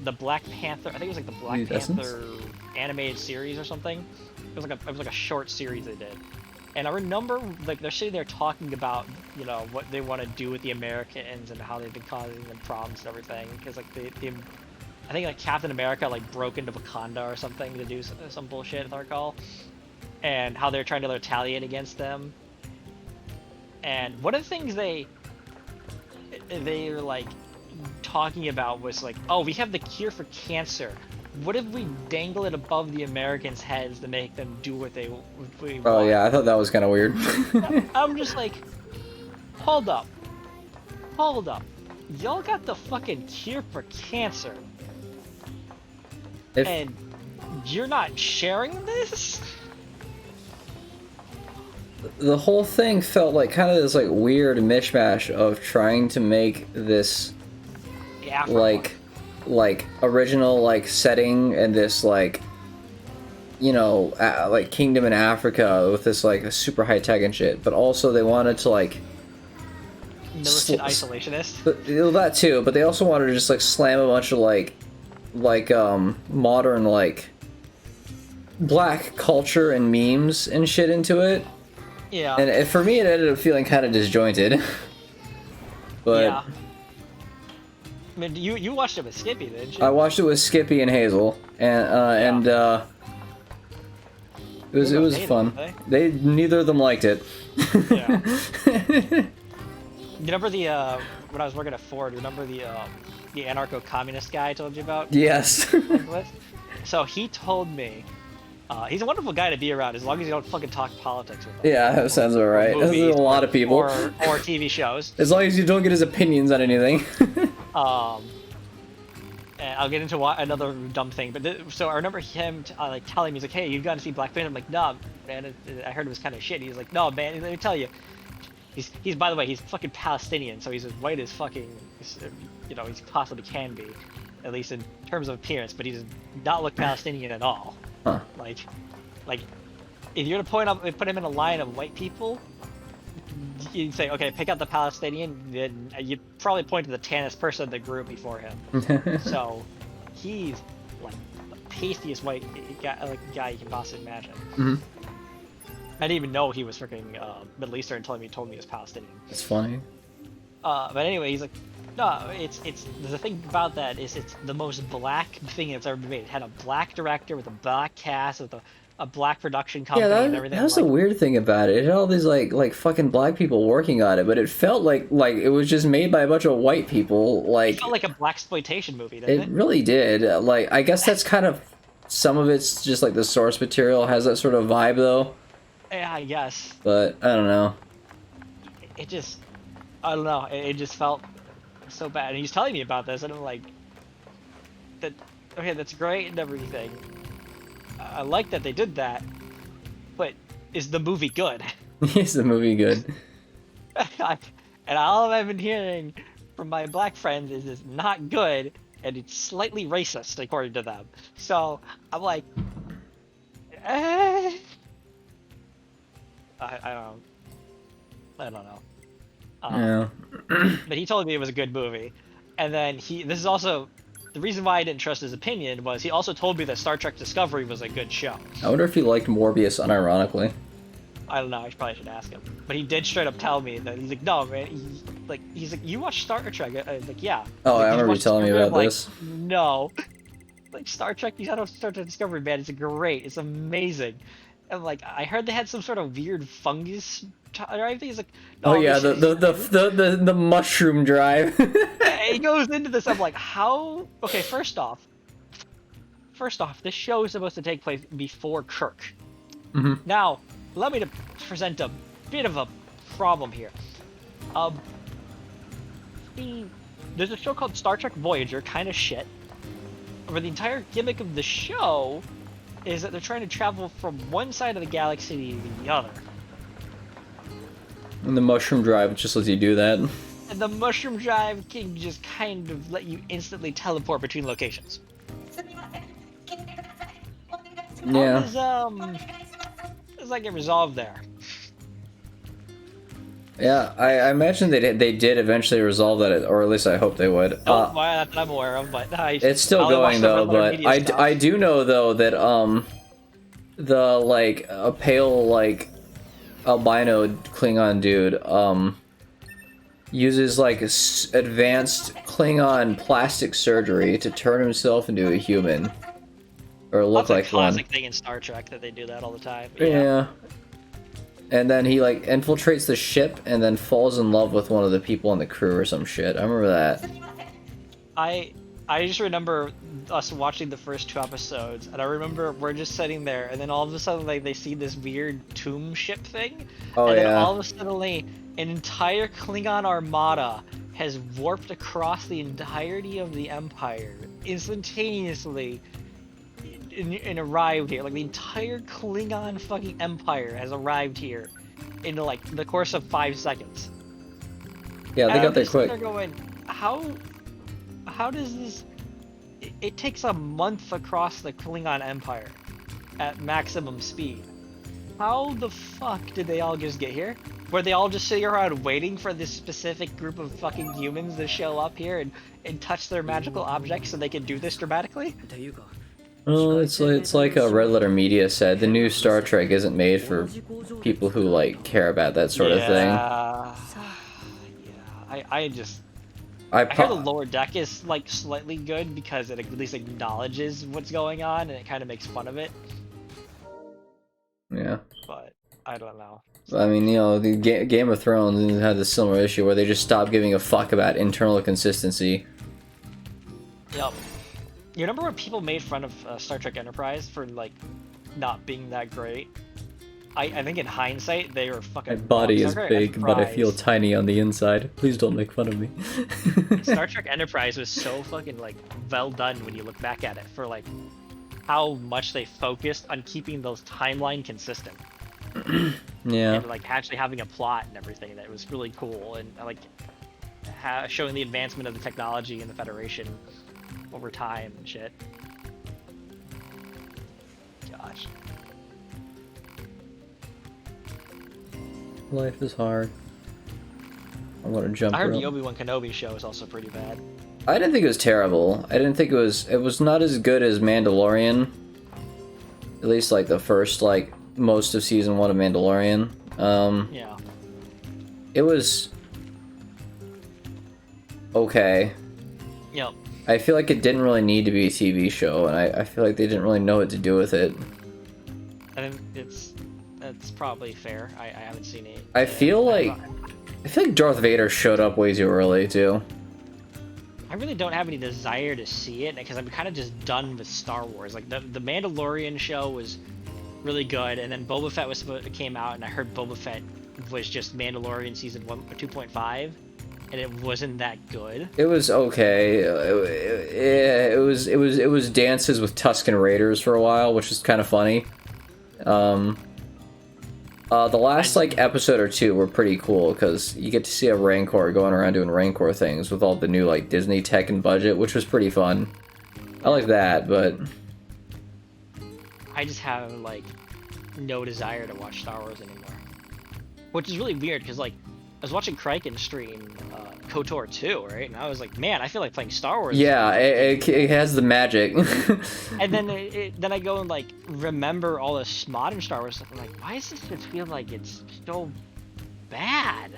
[SPEAKER 1] the Black Panther. I think it was like the Black Panther animated series or something. It was like a short series they did, and I remember like they're sitting there talking about what they want to do with the Americans and how they've been causing them problems and everything, because like I think like Captain America like broke into Wakanda or something to do some bullshit, if I recall, and how they're trying to retaliate against them. And one of the things they were like talking about was like, oh, we have the cure for cancer. What if we dangle it above the Americans' heads to make them do what they want?
[SPEAKER 2] Oh yeah, I thought that was kind of weird.
[SPEAKER 1] I'm just like, hold up. Y'all got the fucking cure for cancer, and you're not sharing this?
[SPEAKER 2] The whole thing felt like kind of this like weird mishmash of trying to make this like original like setting and this like like kingdom in Africa with this like super high tech and shit, but also they wanted to like
[SPEAKER 1] militant isolationist.
[SPEAKER 2] Well, that too, but they also wanted to just like slam a bunch of like modern like black culture and memes and shit into it.
[SPEAKER 1] Yeah.
[SPEAKER 2] And for me, it ended up feeling kind of disjointed. But
[SPEAKER 1] yeah. I mean, you watched it with Skippy, didn't you?
[SPEAKER 2] I watched it with Skippy and Hazel, and it was fun. They neither of them liked it.
[SPEAKER 1] Yeah. You remember when I was working at Ford? Remember the anarcho-communist guy I told you about?
[SPEAKER 2] Yes.
[SPEAKER 1] So he told me. He's a wonderful guy to be around as long as you don't fucking talk politics with him.
[SPEAKER 2] Yeah, that sounds alright. There's a lot of people.
[SPEAKER 1] Or TV shows.
[SPEAKER 2] As long as you don't get his opinions on anything.
[SPEAKER 1] And I'll get into another dumb thing, but so I remember him like telling me, he's like, "Hey, you've got to see Black Panther." I'm like, "No, man, I heard it was kind of shit." He's like, "No, man, let me tell you." He's by the way, he's fucking Palestinian, so he's as white as fucking, you know, he possibly can be, at least in terms of appearance. But he does not look Palestinian at all.
[SPEAKER 2] Huh.
[SPEAKER 1] Like, if you're gonna put him in a line of white people, you'd say, okay, pick out the Palestinian, then you'd probably point to the tannest person in the group before him. So, he's like the pastiest white guy you can possibly imagine.
[SPEAKER 2] Mm-hmm.
[SPEAKER 1] I didn't even know he was freaking Middle Eastern until he told me he was Palestinian.
[SPEAKER 2] It's funny.
[SPEAKER 1] But anyway, he's like, no, it's the thing about that is it's the most black thing that's ever been made. It had a black director with a black cast with a black production company and everything.
[SPEAKER 2] That was the weird thing about it. It had all these like fucking black people working on it, but it felt like it was just made by a bunch of white people. Like,
[SPEAKER 1] it felt like a blaxploitation movie, didn't it?
[SPEAKER 2] It really did. Like, I guess that's kind of, some of it's just like the source material has that sort of vibe though.
[SPEAKER 1] Yeah, I guess.
[SPEAKER 2] But I don't know.
[SPEAKER 1] It just, I don't know. It just felt so bad. And he's telling me about this, and I'm like, okay, that's great and everything. I like that they did that, but is the movie good?
[SPEAKER 2] Is the movie good?
[SPEAKER 1] And all I've been hearing from my black friends is it's not good, and it's slightly racist, according to them. So I'm like, I don't know.
[SPEAKER 2] Yeah.
[SPEAKER 1] But he told me it was a good movie, and then this is also the reason why I didn't trust his opinion was he also told me that Star Trek Discovery was a good show.
[SPEAKER 2] I wonder if he liked Morbius unironically.
[SPEAKER 1] I don't know. I probably should ask him. But he did straight up tell me that he's like, no, man. He's like, you watch Star Trek? I was like, yeah.
[SPEAKER 2] Oh,
[SPEAKER 1] like,
[SPEAKER 2] I remember you telling me about this.
[SPEAKER 1] No. Like Star Trek, you know, Star Trek Discovery, man. It's great. It's amazing. And like, I heard they had some sort of weird fungus drive thing. He's like, no,
[SPEAKER 2] oh yeah, the mushroom drive.
[SPEAKER 1] He goes into this. I'm like, how? Okay, first off, this show is supposed to take place before Kirk.
[SPEAKER 2] Mm-hmm.
[SPEAKER 1] Now, allow me to present a bit of a problem here. There's a show called Star Trek Voyager, kind of shit. Where the entire gimmick of the show is that they're trying to travel from one side of the galaxy to the other.
[SPEAKER 2] And the mushroom drive just lets you do that.
[SPEAKER 1] And the mushroom drive can just kind of let you instantly teleport between locations.
[SPEAKER 2] Yeah.
[SPEAKER 1] How does that get resolved there?
[SPEAKER 2] Yeah, I imagine they did eventually resolve that, or at least I hope they would.
[SPEAKER 1] Well, that I'm aware of, but
[SPEAKER 2] it's still going though. But I do know though that the like a pale like albino Klingon dude uses like advanced Klingon plastic surgery to turn himself into a human, or look like one.
[SPEAKER 1] That's a classic thing in Star Trek that they do that all the time.
[SPEAKER 2] Yeah. And then he like infiltrates the ship and then falls in love with one of the people on the crew or some shit. I remember that.
[SPEAKER 1] I just remember us watching the first 2 episodes, and I remember we're just sitting there, and then all of a sudden like they see this weird tomb ship thing, and then all of a sudden an entire Klingon armada has warped across the entirety of the Empire instantaneously and arrived here. Like the entire Klingon fucking Empire has arrived here in like the course of 5 seconds.
[SPEAKER 2] Yeah, they got there quick.
[SPEAKER 1] They're going, how does this? It takes a month across the Klingon Empire at maximum speed. How the fuck did they all just get here? Were they all just sitting around waiting for this specific group of fucking humans to show up here and touch their magical objects so they can do this dramatically?
[SPEAKER 2] Well, it's like a Red Letter Media said. The new Star Trek isn't made for people who like care about that sort of thing.
[SPEAKER 1] Yeah, I hear the lower deck is like slightly good because it at least acknowledges what's going on and it kind of makes fun of it.
[SPEAKER 2] Yeah.
[SPEAKER 1] But I don't know.
[SPEAKER 2] I mean, you know, the Game of Thrones had this similar issue where they just stopped giving a fuck about internal consistency.
[SPEAKER 1] Yep. You remember when people made fun of Star Trek Enterprise for like not being that great? I think in hindsight they were fucking
[SPEAKER 2] My body
[SPEAKER 1] wrong.
[SPEAKER 2] is big, but I feel tiny on the inside. Please don't make fun of me.
[SPEAKER 1] Star Trek Enterprise was so fucking like well done when you look back at it for like how much they focused on keeping those timeline consistent.
[SPEAKER 2] Yeah.
[SPEAKER 1] And like actually having a plot and everything that was really cool and like showing the advancement of the technology in the Federation over time and shit. Gosh.
[SPEAKER 2] Life is hard. I want to jump
[SPEAKER 1] I heard
[SPEAKER 2] rope.
[SPEAKER 1] the Obi-Wan Kenobi show is also pretty bad.
[SPEAKER 2] I didn't think it was terrible. I didn't think it was not as good as Mandalorian. At least like the first like most of season 1 of Mandalorian.
[SPEAKER 1] Yeah.
[SPEAKER 2] It was okay.
[SPEAKER 1] Yep.
[SPEAKER 2] I feel like it didn't really need to be a TV show, and I feel like they didn't really know what to do with it.
[SPEAKER 1] I think that's probably fair. I haven't seen it.
[SPEAKER 2] I feel like Darth Vader showed up way too early too.
[SPEAKER 1] I really don't have any desire to see it because I'm kind of just done with Star Wars. Like the Mandalorian show was really good, and then Boba Fett came out, and I heard Boba Fett was just Mandalorian season 1 2.5, and it wasn't that good.
[SPEAKER 2] It was okay. It was dances with Tusken Raiders for a while, which was kind of funny. The last like episode or two were pretty cool because you get to see a Rancor going around doing Rancor things with all the new like Disney tech and budget, which was pretty fun. I like that, but
[SPEAKER 1] I just have like no desire to watch Star Wars anymore, which is really weird because like I was watching Criken stream KOTOR 2, right? And I was like, man, I feel like playing Star Wars.
[SPEAKER 2] yeah, it has the magic.
[SPEAKER 1] And then then I go and like remember all this modern Star Wars stuff. I'm like, why does this just feel like it's so bad?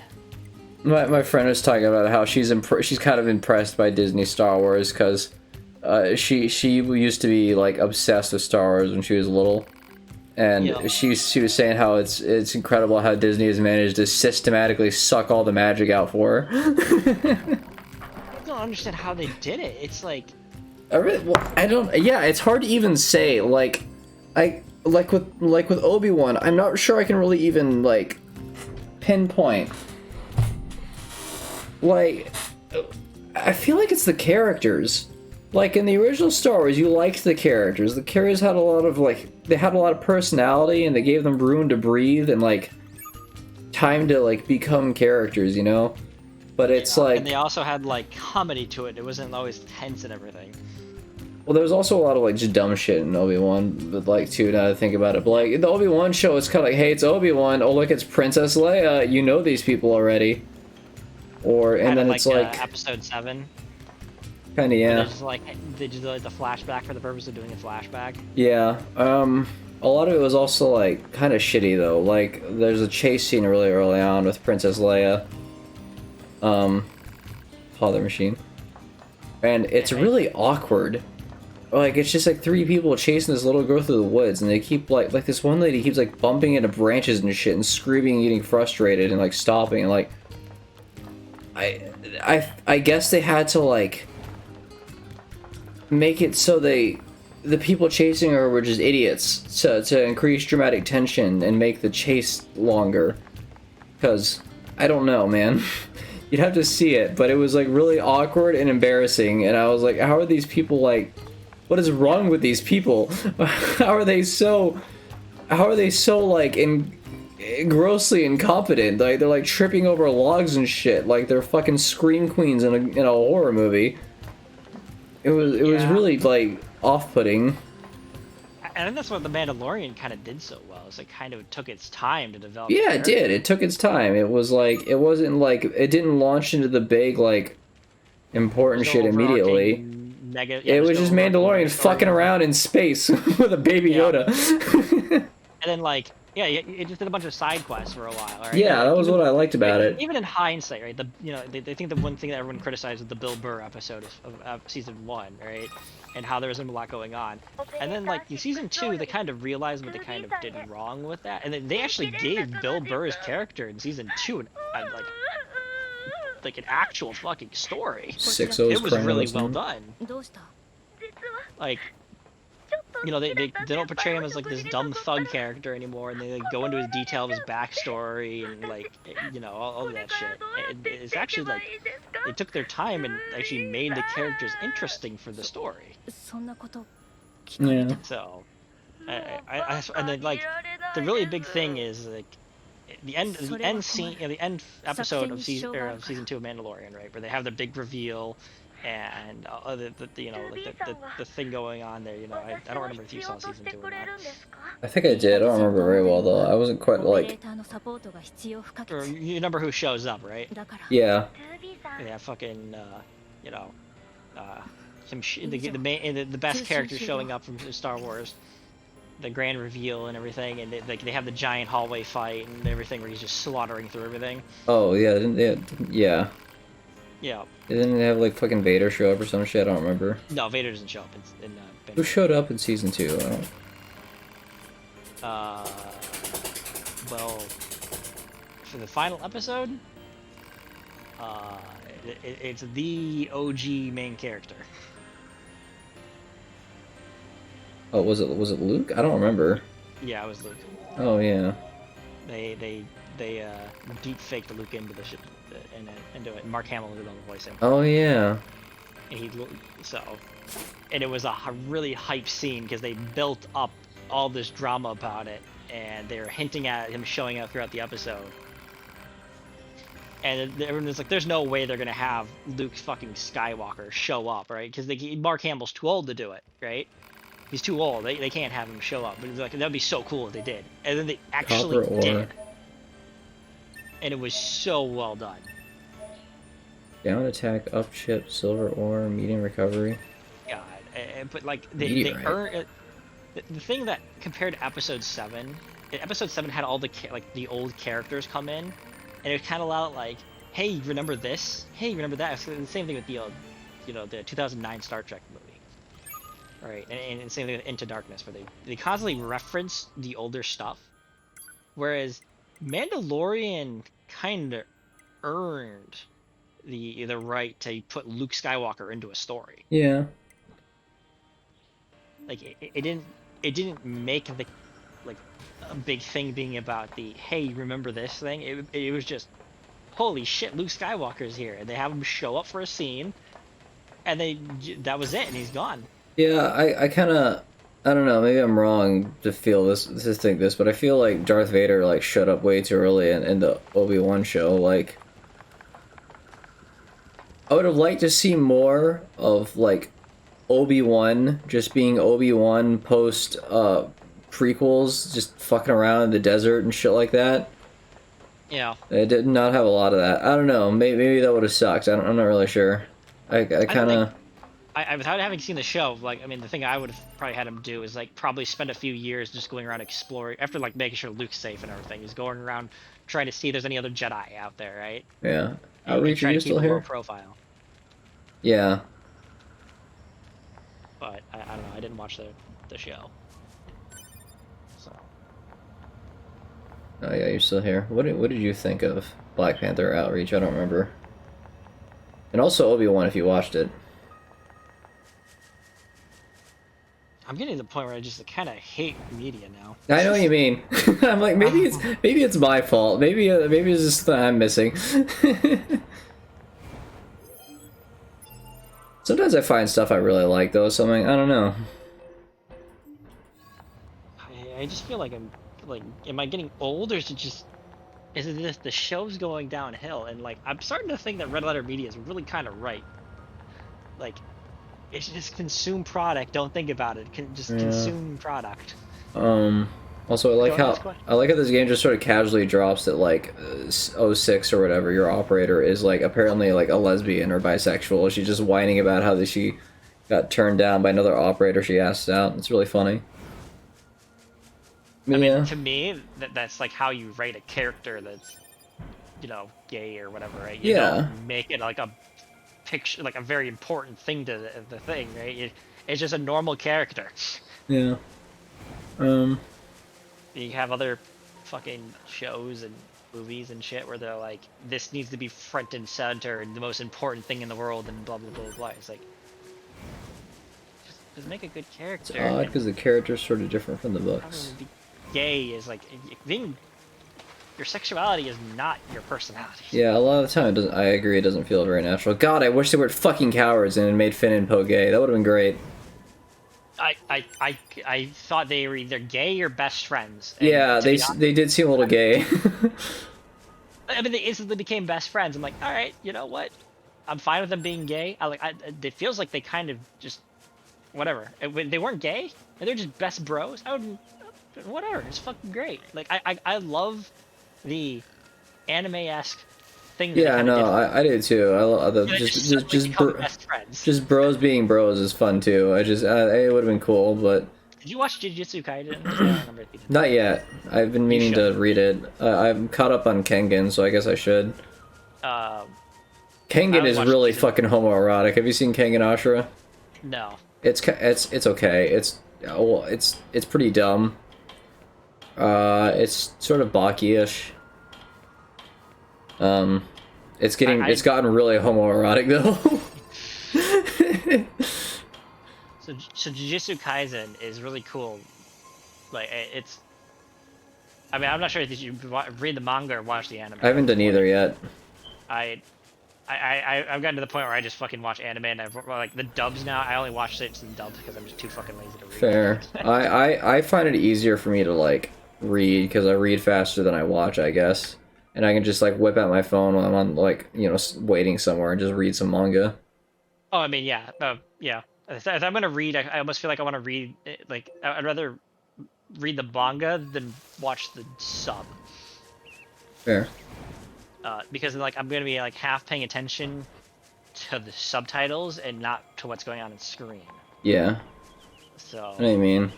[SPEAKER 2] My friend was talking about how she's kind of impressed by Disney Star Wars because she used to be like obsessed with Star Wars when she was little. And
[SPEAKER 1] Yeah.
[SPEAKER 2] she was saying how it's incredible how Disney has managed to systematically suck all the magic out for her.
[SPEAKER 1] I don't understand how they did it. It's like
[SPEAKER 2] I don't. Yeah, it's hard to even say. Like with Obi-Wan, I'm not sure I can really even like pinpoint. Like, I feel like it's the characters. Like in the original Star Wars, you liked the characters. The characters had a lot of they had a lot of personality, and they gave them room to breathe and like time to like become characters, you know. But it's like,
[SPEAKER 1] and they also had like comedy to it. It wasn't always tense and everything.
[SPEAKER 2] well, there was also a lot of like just dumb shit in Obi-Wan, but like too, now to think about it. But like the Obi-Wan show, it's kind of like, hey, it's Obi-Wan. Oh, look, it's Princess Leia. You know these people already. Or and then it's like
[SPEAKER 1] episode 7.
[SPEAKER 2] kind of yeah.
[SPEAKER 1] They just like the flashback for the purpose of doing a flashback.
[SPEAKER 2] Yeah. A lot of it was also like kind of shitty though. Like there's a chase scene really early on with Princess Leia. Father Machine. And it's really awkward. Like it's just like 3 people chasing this little girl through the woods, and they keep like this one lady keeps like bumping into branches and shit and screaming and getting frustrated and like stopping and like I guess they had to like make it so the people chasing her were just idiots to increase dramatic tension and make the chase longer. Because I don't know, man. You'd have to see it, but it was like really awkward and embarrassing, and I was like, how are these people like, what is wrong with these people? How are they so like grossly incompetent? Like they're like tripping over logs and shit, like they're fucking scream queens in a horror movie. It was really like off-putting.
[SPEAKER 1] And then that's what the Mandalorian kind of did so well. Is it kind of took its time to develop.
[SPEAKER 2] Yeah, it did. It took its time. It was like it wasn't like it didn't launch into the big like important shit immediately. It was just Mandalorian fucking around in space with a baby Yoda.
[SPEAKER 1] And then like it just did a bunch of side quests for a while. Right?
[SPEAKER 2] Yeah, that was what I liked about it.
[SPEAKER 1] Even in hindsight, right? They think the one thing that everyone criticized was the Bill Burr episode of season 1, right? And how there wasn't a lot going on. And then like in season 2, they kind of realized what they kind of did wrong with that, and then they actually gave Bill Burr's character in season 2 like an actual fucking story.
[SPEAKER 2] 6 O's
[SPEAKER 1] It was really well done. Like you know, they don't portray him as like this dumb thug character anymore, and they like go into his detail of his backstory and like you know all that shit. It's actually like they took their time and actually made the characters interesting for the story.
[SPEAKER 4] そんなこと聞かれて
[SPEAKER 2] Yeah.
[SPEAKER 4] も
[SPEAKER 1] So and then like the really big thing is like the end scene, you know, the end episode of season 2 of Mandalorian, right, where they have the big reveal and you know like the thing going on there. You know, I don't remember if you saw season 2 or not.
[SPEAKER 2] I think I did. I don't remember very well though. I wasn't quite
[SPEAKER 4] オペレー
[SPEAKER 2] like.
[SPEAKER 4] ターのサポートが必要不可
[SPEAKER 1] Or
[SPEAKER 4] 欠
[SPEAKER 1] you remember who shows up, right?
[SPEAKER 4] だから
[SPEAKER 2] Yeah.
[SPEAKER 1] Yeah, fucking you know, uh, the main the best character showing up from Star Wars. The grand reveal and everything, and they have the giant hallway fight and everything where he's just slaughtering through everything.
[SPEAKER 2] Oh yeah. Yeah.
[SPEAKER 1] Yeah.
[SPEAKER 2] Didn't they have like fucking Vader show up or some shit? I don't remember.
[SPEAKER 1] No, Vader doesn't show up in
[SPEAKER 2] Who
[SPEAKER 1] Bangkok.
[SPEAKER 2] showed up in season 2? I don't...
[SPEAKER 1] Well, for the final episode, uh, it's the OG main character.
[SPEAKER 2] Oh, was it Luke? I don't remember.
[SPEAKER 1] Yeah, it was Luke.
[SPEAKER 2] Oh yeah.
[SPEAKER 1] They deep faked Luke into the ship and into it. And Mark Hamill did all the voicing.
[SPEAKER 2] Oh yeah.
[SPEAKER 1] And and it was a really hype scene because they built up all this drama about it, and they were hinting at him showing up throughout the episode. And everyone was like, "There's no way they're gonna have Luke fucking Skywalker show up, right? Because Mark Hamill's too old to do it, right? He's too old. They can't have him show up." But it's like that'd be so cool if they did, and then they actually
[SPEAKER 2] Copper ore.
[SPEAKER 1] did, and it was so well done.
[SPEAKER 2] Down attack, up ship, silver ore, medium recovery.
[SPEAKER 1] God, but like they
[SPEAKER 2] Meteorite.
[SPEAKER 1] earn the thing that compared to episode 7 had all the like the old characters come in, and it kind of allowed like, hey, remember this? Hey, remember that? It's the same thing with the you know, the 2009 Star Trek movie, right? And same thing with Into Darkness, where they constantly reference the older stuff, whereas Mandalorian kind of earned the right to put Luke Skywalker into a story.
[SPEAKER 2] Yeah.
[SPEAKER 1] Like it didn't make the like a big thing being about the hey, remember this thing. It was just holy shit, Luke Skywalker's here, and they have him show up for a scene, and that was it, and he's gone.
[SPEAKER 2] Yeah, I kind of, I don't know, maybe I'm wrong to feel this, to think this, but I feel like Darth Vader, like, showed up way too early in the Obi-Wan show, like, I would have liked to see more of, like, Obi-Wan just being Obi-Wan post, prequels, just fucking around in the desert and shit like that.
[SPEAKER 1] Yeah.
[SPEAKER 2] It did not have a lot of that. I don't know, maybe that would have sucked, I'm not really sure. I kind of...
[SPEAKER 1] Without having seen the show, like, I mean, the thing I would have probably had him do is, like, probably spend a few years just going around exploring, after, like, making sure Luke's safe and everything, is going around trying to see if there's any other Jedi out there, right?
[SPEAKER 2] Yeah.
[SPEAKER 1] And
[SPEAKER 2] Outreach, are
[SPEAKER 1] try
[SPEAKER 2] you
[SPEAKER 1] to keep
[SPEAKER 2] still
[SPEAKER 1] a low
[SPEAKER 2] here?
[SPEAKER 1] profile.
[SPEAKER 2] Yeah.
[SPEAKER 1] But, I don't know, I didn't watch the show. So.
[SPEAKER 2] Oh yeah, you're still here. What did you think of Black Panther Outreach? I don't remember. And also Obi-Wan if you watched it.
[SPEAKER 1] I'm getting to the point where I just kind of hate media now.
[SPEAKER 2] I know what you mean. I'm like maybe it's my fault. Maybe it's just that I'm missing. Sometimes I find stuff I really like though. So I'm like, I don't know.
[SPEAKER 1] I just feel like I'm like, am I getting old, or is it just the show's going downhill? And like, I'm starting to think that Red Letter Media is really kind of right. Like, it's just consume product. Don't think about it. Just consume product.
[SPEAKER 2] Also, I like how this game just sort of casually drops that like 06 or whatever your operator is like apparently like a lesbian or bisexual. She's just whining about how she got turned down by another operator she asked out. It's really funny.
[SPEAKER 1] I mean,
[SPEAKER 2] Yeah.
[SPEAKER 1] to me, that's like how you write a character that's, you know, gay or whatever, right? You don't make it like a picture, like a very important thing to the thing, right? It's just a normal character.
[SPEAKER 2] Yeah.
[SPEAKER 1] You have other fucking shows and movies and shit where they're like, this needs to be front and center and the most important thing in the world and blah blah blah blah. It's like, Just make a good
[SPEAKER 2] It's
[SPEAKER 1] character.
[SPEAKER 2] odd
[SPEAKER 1] and
[SPEAKER 2] because the character's sort of different from the
[SPEAKER 1] having
[SPEAKER 2] books.
[SPEAKER 1] them be gay is like being. Your sexuality is not your personality.
[SPEAKER 2] Yeah, a lot of the time it doesn't. I agree, it doesn't feel very natural. God, I wish they were fucking cowards and it made Finn and Poe gay. That would have been great.
[SPEAKER 1] I thought they were either gay or best friends. And
[SPEAKER 2] Yeah,
[SPEAKER 1] to be honest,
[SPEAKER 2] they did seem a little gay.
[SPEAKER 1] I mean, they instantly became best friends. I'm like, all right, you know what? I'm fine with them being gay. It feels like they kind of just whatever. When they weren't gay and they're just best bros, I would whatever. It's fucking great. Like I love the anime-esque thing that they
[SPEAKER 2] Yeah,
[SPEAKER 1] kind of
[SPEAKER 2] no,
[SPEAKER 1] did.
[SPEAKER 2] I did too. I love
[SPEAKER 1] And they suddenly become best friends.
[SPEAKER 2] just bros being bros is fun too. It would have been cool, but
[SPEAKER 1] Did you watch Jujutsu Kaisen? 'Cause I don't remember if you did.
[SPEAKER 2] not yet. I've been meaning to
[SPEAKER 1] should.
[SPEAKER 2] read it. I'm caught up on Kengan, so I guess I should.
[SPEAKER 1] I
[SPEAKER 2] Kengan is
[SPEAKER 1] watched
[SPEAKER 2] really
[SPEAKER 1] season-
[SPEAKER 2] fucking homoerotic. Have you seen Kengan Ashura?
[SPEAKER 1] No.
[SPEAKER 2] It's okay. It's pretty dumb. It's sort of Baki-ish. It's gotten really homoerotic though.
[SPEAKER 1] So Jujutsu Kaisen is really cool. Like it's. I mean, I'm not sure if you read the manga or watch the anime.
[SPEAKER 2] I haven't done either yet.
[SPEAKER 1] I've gotten to the point where I just fucking watch anime and like the dubs now. I only watch it in dubs because I'm just too fucking lazy to read.
[SPEAKER 2] Fair. I find it easier for me to like read because I read faster than I watch, I guess, and I can just like whip out my phone while I'm on like waiting somewhere and just read some manga.
[SPEAKER 1] Oh, I mean, yeah, yeah. If I'm gonna read, I almost feel like I want to read. Like, I'd rather read the manga than watch the sub.
[SPEAKER 2] Fair.
[SPEAKER 1] Because like I'm gonna be like half paying attention to the subtitles and not to what's going on in screen.
[SPEAKER 2] Yeah.
[SPEAKER 1] So.
[SPEAKER 2] I know what you mean.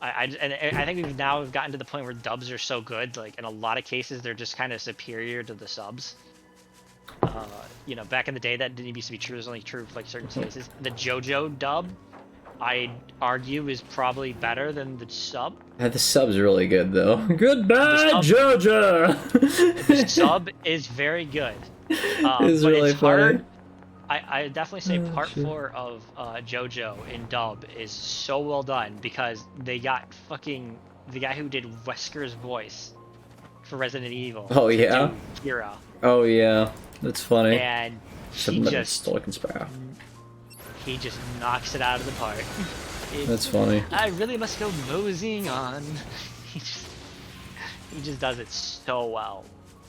[SPEAKER 1] I think we've gotten to the point where dubs are so good. Like in a lot of cases, they're just kind of superior to the subs. Back in the day, that didn't used to be true. It was only true for like certain cases. The JoJo dub, I'd argue, is probably better than the sub.
[SPEAKER 2] Yeah, the sub's really good though. Goodbye,
[SPEAKER 1] The
[SPEAKER 2] JoJo.
[SPEAKER 1] The sub is very good.
[SPEAKER 2] It's
[SPEAKER 1] but
[SPEAKER 2] really
[SPEAKER 1] it's
[SPEAKER 2] funny.
[SPEAKER 1] hard. I definitely say
[SPEAKER 2] Oh,
[SPEAKER 1] part
[SPEAKER 2] shit.
[SPEAKER 1] 4 of JoJo in dub is so well done because they got fucking the guy who did Wesker's voice for Resident Evil.
[SPEAKER 2] Oh,
[SPEAKER 1] to
[SPEAKER 2] yeah?
[SPEAKER 1] do Kira,
[SPEAKER 2] Oh yeah, that's funny.
[SPEAKER 1] and he
[SPEAKER 2] Submitted
[SPEAKER 1] just
[SPEAKER 2] still conspire.
[SPEAKER 1] knocks it out of the park.
[SPEAKER 2] That's funny.
[SPEAKER 1] I really must go moseying on. He just does it so well.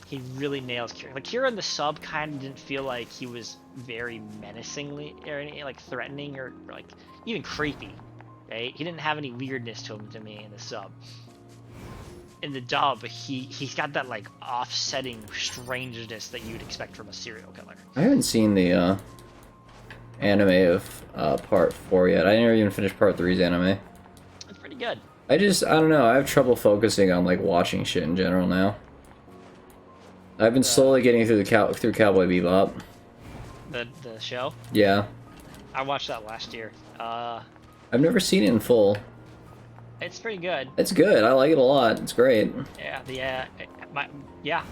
[SPEAKER 1] He really nails Kira. Like Kira in the sub kind of didn't feel like he was very menacingly or any, like threatening or like even creepy, right? He didn't have any weirdness to him to me in the sub. In the dub, he's got that like offsetting strangeness that you'd expect from a serial killer.
[SPEAKER 2] I haven't seen the anime of part 4 yet. I never even finished part 3's anime.
[SPEAKER 1] It's pretty good.
[SPEAKER 2] I don't know. I have trouble focusing on like watching shit in general now. I've been slowly getting through through Cowboy Bebop.
[SPEAKER 1] The show.
[SPEAKER 2] Yeah,
[SPEAKER 1] I watched that last year.
[SPEAKER 2] I've never seen it in full.
[SPEAKER 1] It's pretty good.
[SPEAKER 2] It's good. I like it a lot. It's great.
[SPEAKER 1] Yeah,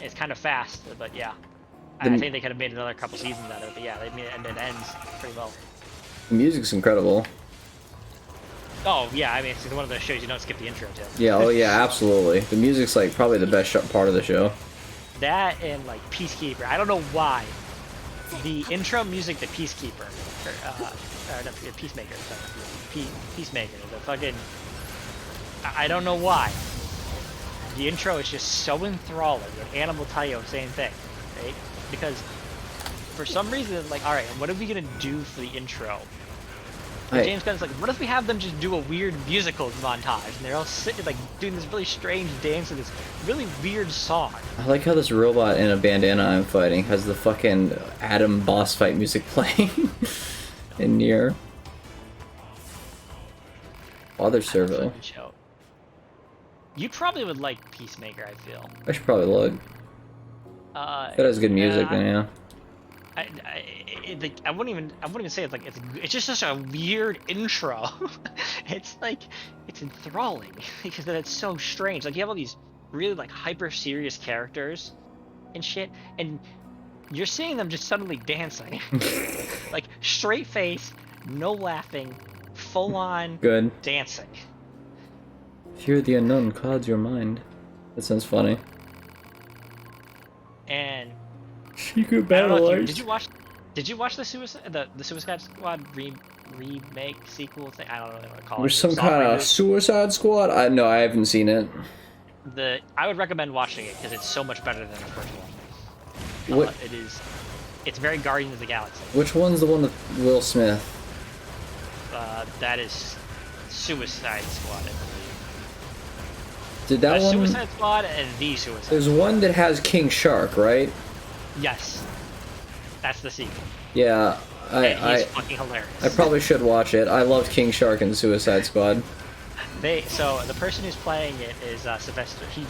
[SPEAKER 1] it's kind of fast, but yeah.
[SPEAKER 2] The-
[SPEAKER 1] I think they could have made another couple seasons out of it, but yeah, they made it, and it ends pretty well.
[SPEAKER 2] The music's incredible.
[SPEAKER 1] Oh yeah, I mean it's one of those shows you don't skip the intro to.
[SPEAKER 2] Yeah. Oh yeah. Absolutely. The music's like probably the best part of the show.
[SPEAKER 1] That and like Peacekeeper. I don't know why. The intro music to Peacekeeper, or no, Peacemaker. Sorry. Peacemaker. The fucking. I don't know why. The intro is just so enthralling. And Animal Tayo, same thing, right? Because for some reason, like, all right, what are we gonna do for the intro? And
[SPEAKER 2] Hey.
[SPEAKER 1] James Gunn's like, what if we have them just do a weird musical montage, and they're all sitting like doing this really strange dance to this really weird song.
[SPEAKER 2] I like how this robot in a bandana I'm fighting has the fucking Atom boss fight music playing in NieR. Father Servo.
[SPEAKER 1] Fucking show. You probably would like Peacemaker, I feel.
[SPEAKER 2] I should probably look. If it has good music, then yeah.
[SPEAKER 1] I wouldn't even say it's like it's just such a weird intro. It's like it's enthralling because then it's so strange. Like you have all these really like hyper serious characters and shit, and you're seeing them just suddenly dancing, like straight face, no laughing, full on
[SPEAKER 2] Good.
[SPEAKER 1] dancing.
[SPEAKER 2] Fear the unknown clouds your mind. That sounds funny.
[SPEAKER 1] And
[SPEAKER 2] Secret
[SPEAKER 1] I don't know
[SPEAKER 2] battle
[SPEAKER 1] if you
[SPEAKER 2] arts.
[SPEAKER 1] did you watch the Suicide Squad remake sequel thing? I don't know what to call
[SPEAKER 2] There's
[SPEAKER 1] it. The
[SPEAKER 2] some
[SPEAKER 1] soft
[SPEAKER 2] kind of
[SPEAKER 1] reboot.
[SPEAKER 2] Suicide Squad? I haven't seen it.
[SPEAKER 1] I would recommend watching it because it's so much better than the first one.
[SPEAKER 2] What?
[SPEAKER 1] It's very Guardians of the Galaxy.
[SPEAKER 2] Which one's the one with Will Smith?
[SPEAKER 1] That is Suicide Squad, I believe.
[SPEAKER 2] Did that one?
[SPEAKER 1] Suicide Squad and the Suicide
[SPEAKER 2] There's
[SPEAKER 1] Squad.
[SPEAKER 2] one that has King Shark, right?
[SPEAKER 1] Yes. That's the sequel.
[SPEAKER 2] Yeah,
[SPEAKER 1] And he's
[SPEAKER 2] I
[SPEAKER 1] fucking hilarious.
[SPEAKER 2] I probably should watch it. I loved King Shark in Suicide Squad.
[SPEAKER 1] So the person who's playing it is Sylvester. The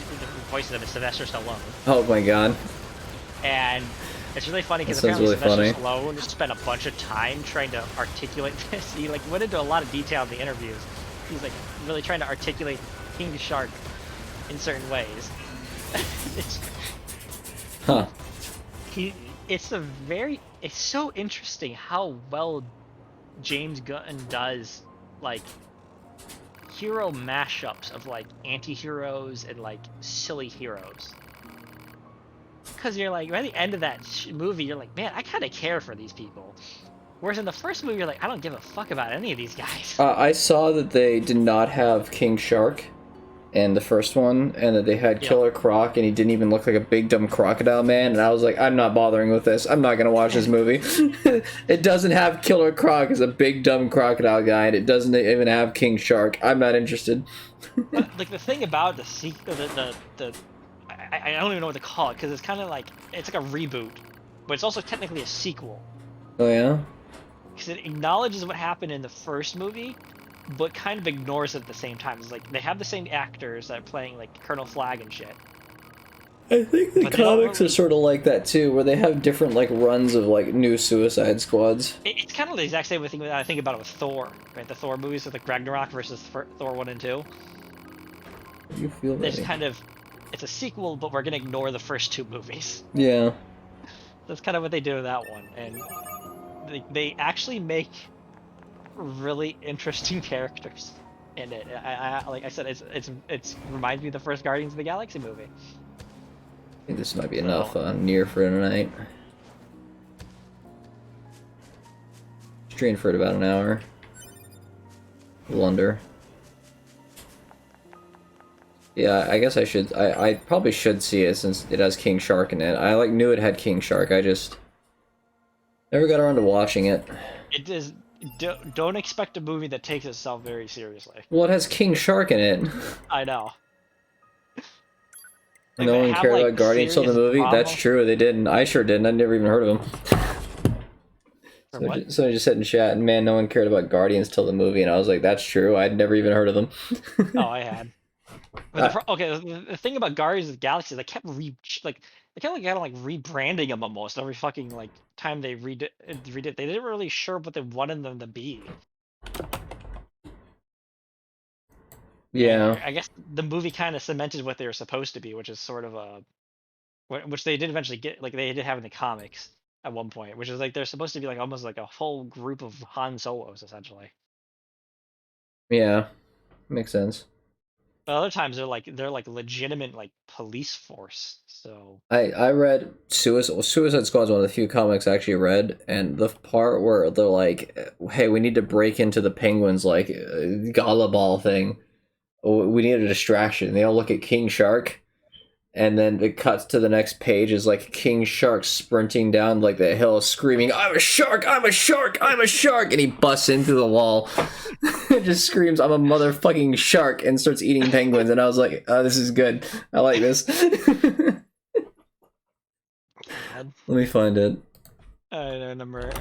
[SPEAKER 1] voice of him is Sylvester Stallone.
[SPEAKER 2] Oh my god.
[SPEAKER 1] And it's really funny because
[SPEAKER 2] That sounds
[SPEAKER 1] apparently
[SPEAKER 2] really
[SPEAKER 1] Sylvester Stallone spent a bunch of time trying to articulate this. He like went into a lot of detail in the interviews. He's like really trying to articulate King Shark in certain ways. it's
[SPEAKER 2] Huh.
[SPEAKER 1] it's so interesting how well James Gunn does like hero mashups of like anti-heroes and like silly heroes. Because you're like, by the end of that movie, you're like, man, I kind of care for these people. Whereas in the first movie, you're like, I don't give a fuck about any of these guys.
[SPEAKER 2] I saw that they did not have King Shark in the first one, and that they had Killer Croc, and he didn't even look like a big dumb crocodile man, and I was like, I'm not bothering with this. I'm not gonna watch this movie. It doesn't have Killer Croc as a big dumb crocodile guy, and it doesn't even have King Shark. I'm not interested.
[SPEAKER 1] Like the thing about the sequel, I don't even know what to call it because it's kind of like it's like a reboot, but it's also technically a sequel
[SPEAKER 2] Oh yeah?
[SPEAKER 1] because it acknowledges what happened in the first movie, but kind of ignores it at the same time. It's like they have the same actors that are playing like Colonel Flag and shit.
[SPEAKER 2] I think the
[SPEAKER 1] But they don't
[SPEAKER 2] comics
[SPEAKER 1] really-
[SPEAKER 2] are sort of like that too, where they have different like runs of like new Suicide Squads.
[SPEAKER 1] It's kind of the exact same thing that I think about it with Thor, right? The Thor movies with like Ragnarok versus Thor 1 and 2.
[SPEAKER 2] You feel
[SPEAKER 1] It's
[SPEAKER 2] that?
[SPEAKER 1] kind of, it's a sequel, but we're gonna ignore the first two movies.
[SPEAKER 2] Yeah.
[SPEAKER 1] That's kind of what they did with that one, and they actually make really interesting characters in it. I like I said, it's reminds me of the first Guardians of the Galaxy movie.
[SPEAKER 2] I think this might be enough NieR for tonight. Streamed for about an hour. A little under. Yeah, I guess I should. I probably should see it since it has King Shark in it. I like knew it had King Shark. I just never got around to watching it.
[SPEAKER 1] It is. Don't expect a movie that takes itself very seriously.
[SPEAKER 2] Well, it has King Shark in it.
[SPEAKER 1] I know. Like,
[SPEAKER 2] No
[SPEAKER 1] they
[SPEAKER 2] one
[SPEAKER 1] have,
[SPEAKER 2] cared
[SPEAKER 1] like,
[SPEAKER 2] about Guardians till the
[SPEAKER 1] serious
[SPEAKER 2] movie.
[SPEAKER 1] drama.
[SPEAKER 2] That's true. They didn't. I sure didn't. I never even heard of them.
[SPEAKER 1] For what?
[SPEAKER 2] So I just said in chat, and man, no one cared about Guardians till the movie, and I was like, that's true. I'd never even heard of them.
[SPEAKER 1] Oh, I had. But the thing about Guardians of the Galaxy, they kept like kind of like rebranding them almost every fucking like time they redid. They didn't really sure what they wanted them to be.
[SPEAKER 2] Yeah.
[SPEAKER 1] And I guess the movie kind of cemented what they were supposed to be, which is sort of a, which they did eventually get, like they did have in the comics at one point, which is like they're supposed to be like almost like a whole group of Han Solos essentially.
[SPEAKER 2] Yeah. Makes sense.
[SPEAKER 1] But other times they're like legitimate like police force. So
[SPEAKER 2] I read Suicide Squad is one of the few comics I actually read, and the part where they're like, "Hey, we need to break into the Penguins like gala ball thing. We need a distraction." They all look at King Shark, and then it cuts to the next page is like King Shark sprinting down like the hill, screaming, "I'm a shark! I'm a shark! I'm a shark!" And he busts into the wall, just screams, "I'm a motherfucking shark!" and starts eating penguins. And I was like, "Oh, this is good. I like this." Let me find it.
[SPEAKER 1] I remember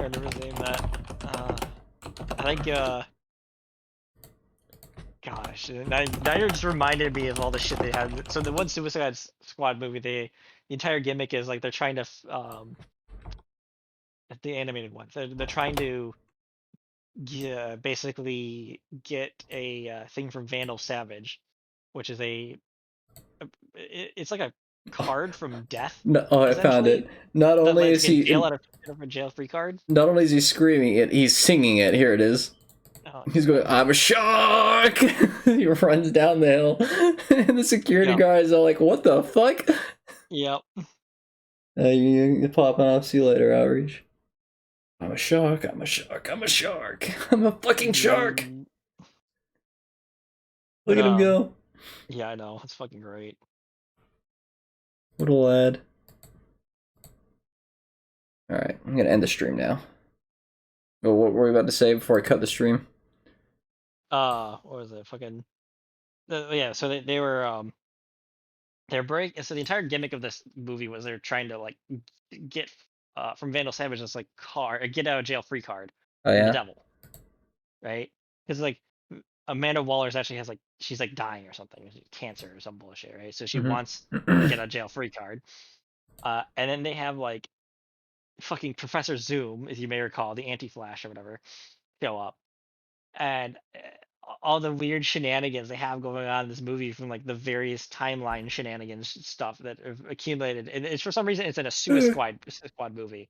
[SPEAKER 1] seeing that. I think gosh, now you're just reminded me of all the shit they had. So the one Suicide Squad movie, the entire gimmick is like they're trying to the animated one. They're trying to basically get a thing from Vandal Savage, which is it's like a card from death.
[SPEAKER 2] No, oh, I found
[SPEAKER 1] Essentially,
[SPEAKER 2] it. Not
[SPEAKER 1] that
[SPEAKER 2] only
[SPEAKER 1] lets
[SPEAKER 2] is
[SPEAKER 1] you get
[SPEAKER 2] he,
[SPEAKER 1] jail out of a jail-free card.
[SPEAKER 2] not only is he screaming it, he's singing it. Here it is.
[SPEAKER 1] Oh,
[SPEAKER 2] He's going, "I'm a shark!" He runs down the hill, and the security
[SPEAKER 1] Yep.
[SPEAKER 2] guards are like, "What the fuck?"
[SPEAKER 1] Yep.
[SPEAKER 2] You popping off. See you later, Outreach. I'm a shark. I'm a shark. I'm a shark. I'm a fucking shark. Look
[SPEAKER 1] But
[SPEAKER 2] at him go.
[SPEAKER 1] yeah, I know, it's fucking great.
[SPEAKER 2] What a lad. All right, I'm gonna end the stream now. Oh, what were we about to say before I cut the stream?
[SPEAKER 1] What was it? Fucking. Yeah, so they were so the entire gimmick of this movie was they're trying to like get from Vandal Savage this like a get out of jail free card
[SPEAKER 2] Oh
[SPEAKER 1] from the
[SPEAKER 2] yeah.
[SPEAKER 1] devil, right? Because like Amanda Waller's actually has like she's like dying or something, cancer or some bullshit, right? So she wants to get a jail free card. And then they have like fucking Professor Zoom, as you may recall, the Anti-Flash or whatever, show up, and all the weird shenanigans they have going on in this movie from like the various timeline shenanigans stuff that have accumulated, and it's for some reason it's in a Suicide Squad movie.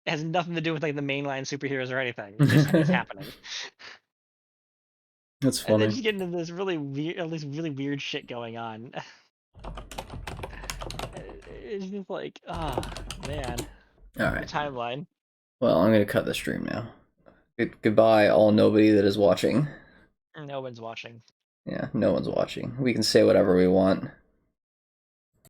[SPEAKER 1] It has nothing to do with like the mainline superheroes or anything. It just is happening.
[SPEAKER 2] That's
[SPEAKER 1] And then
[SPEAKER 2] funny.
[SPEAKER 1] just get into this really weird, at least really weird shit going on. It's just like, oh man,
[SPEAKER 2] All
[SPEAKER 1] the
[SPEAKER 2] right.
[SPEAKER 1] timeline.
[SPEAKER 2] Well, I'm gonna cut the stream now. Goodbye, all nobody that is watching.
[SPEAKER 1] No one's watching.
[SPEAKER 2] Yeah, no one's watching. We can say whatever we want.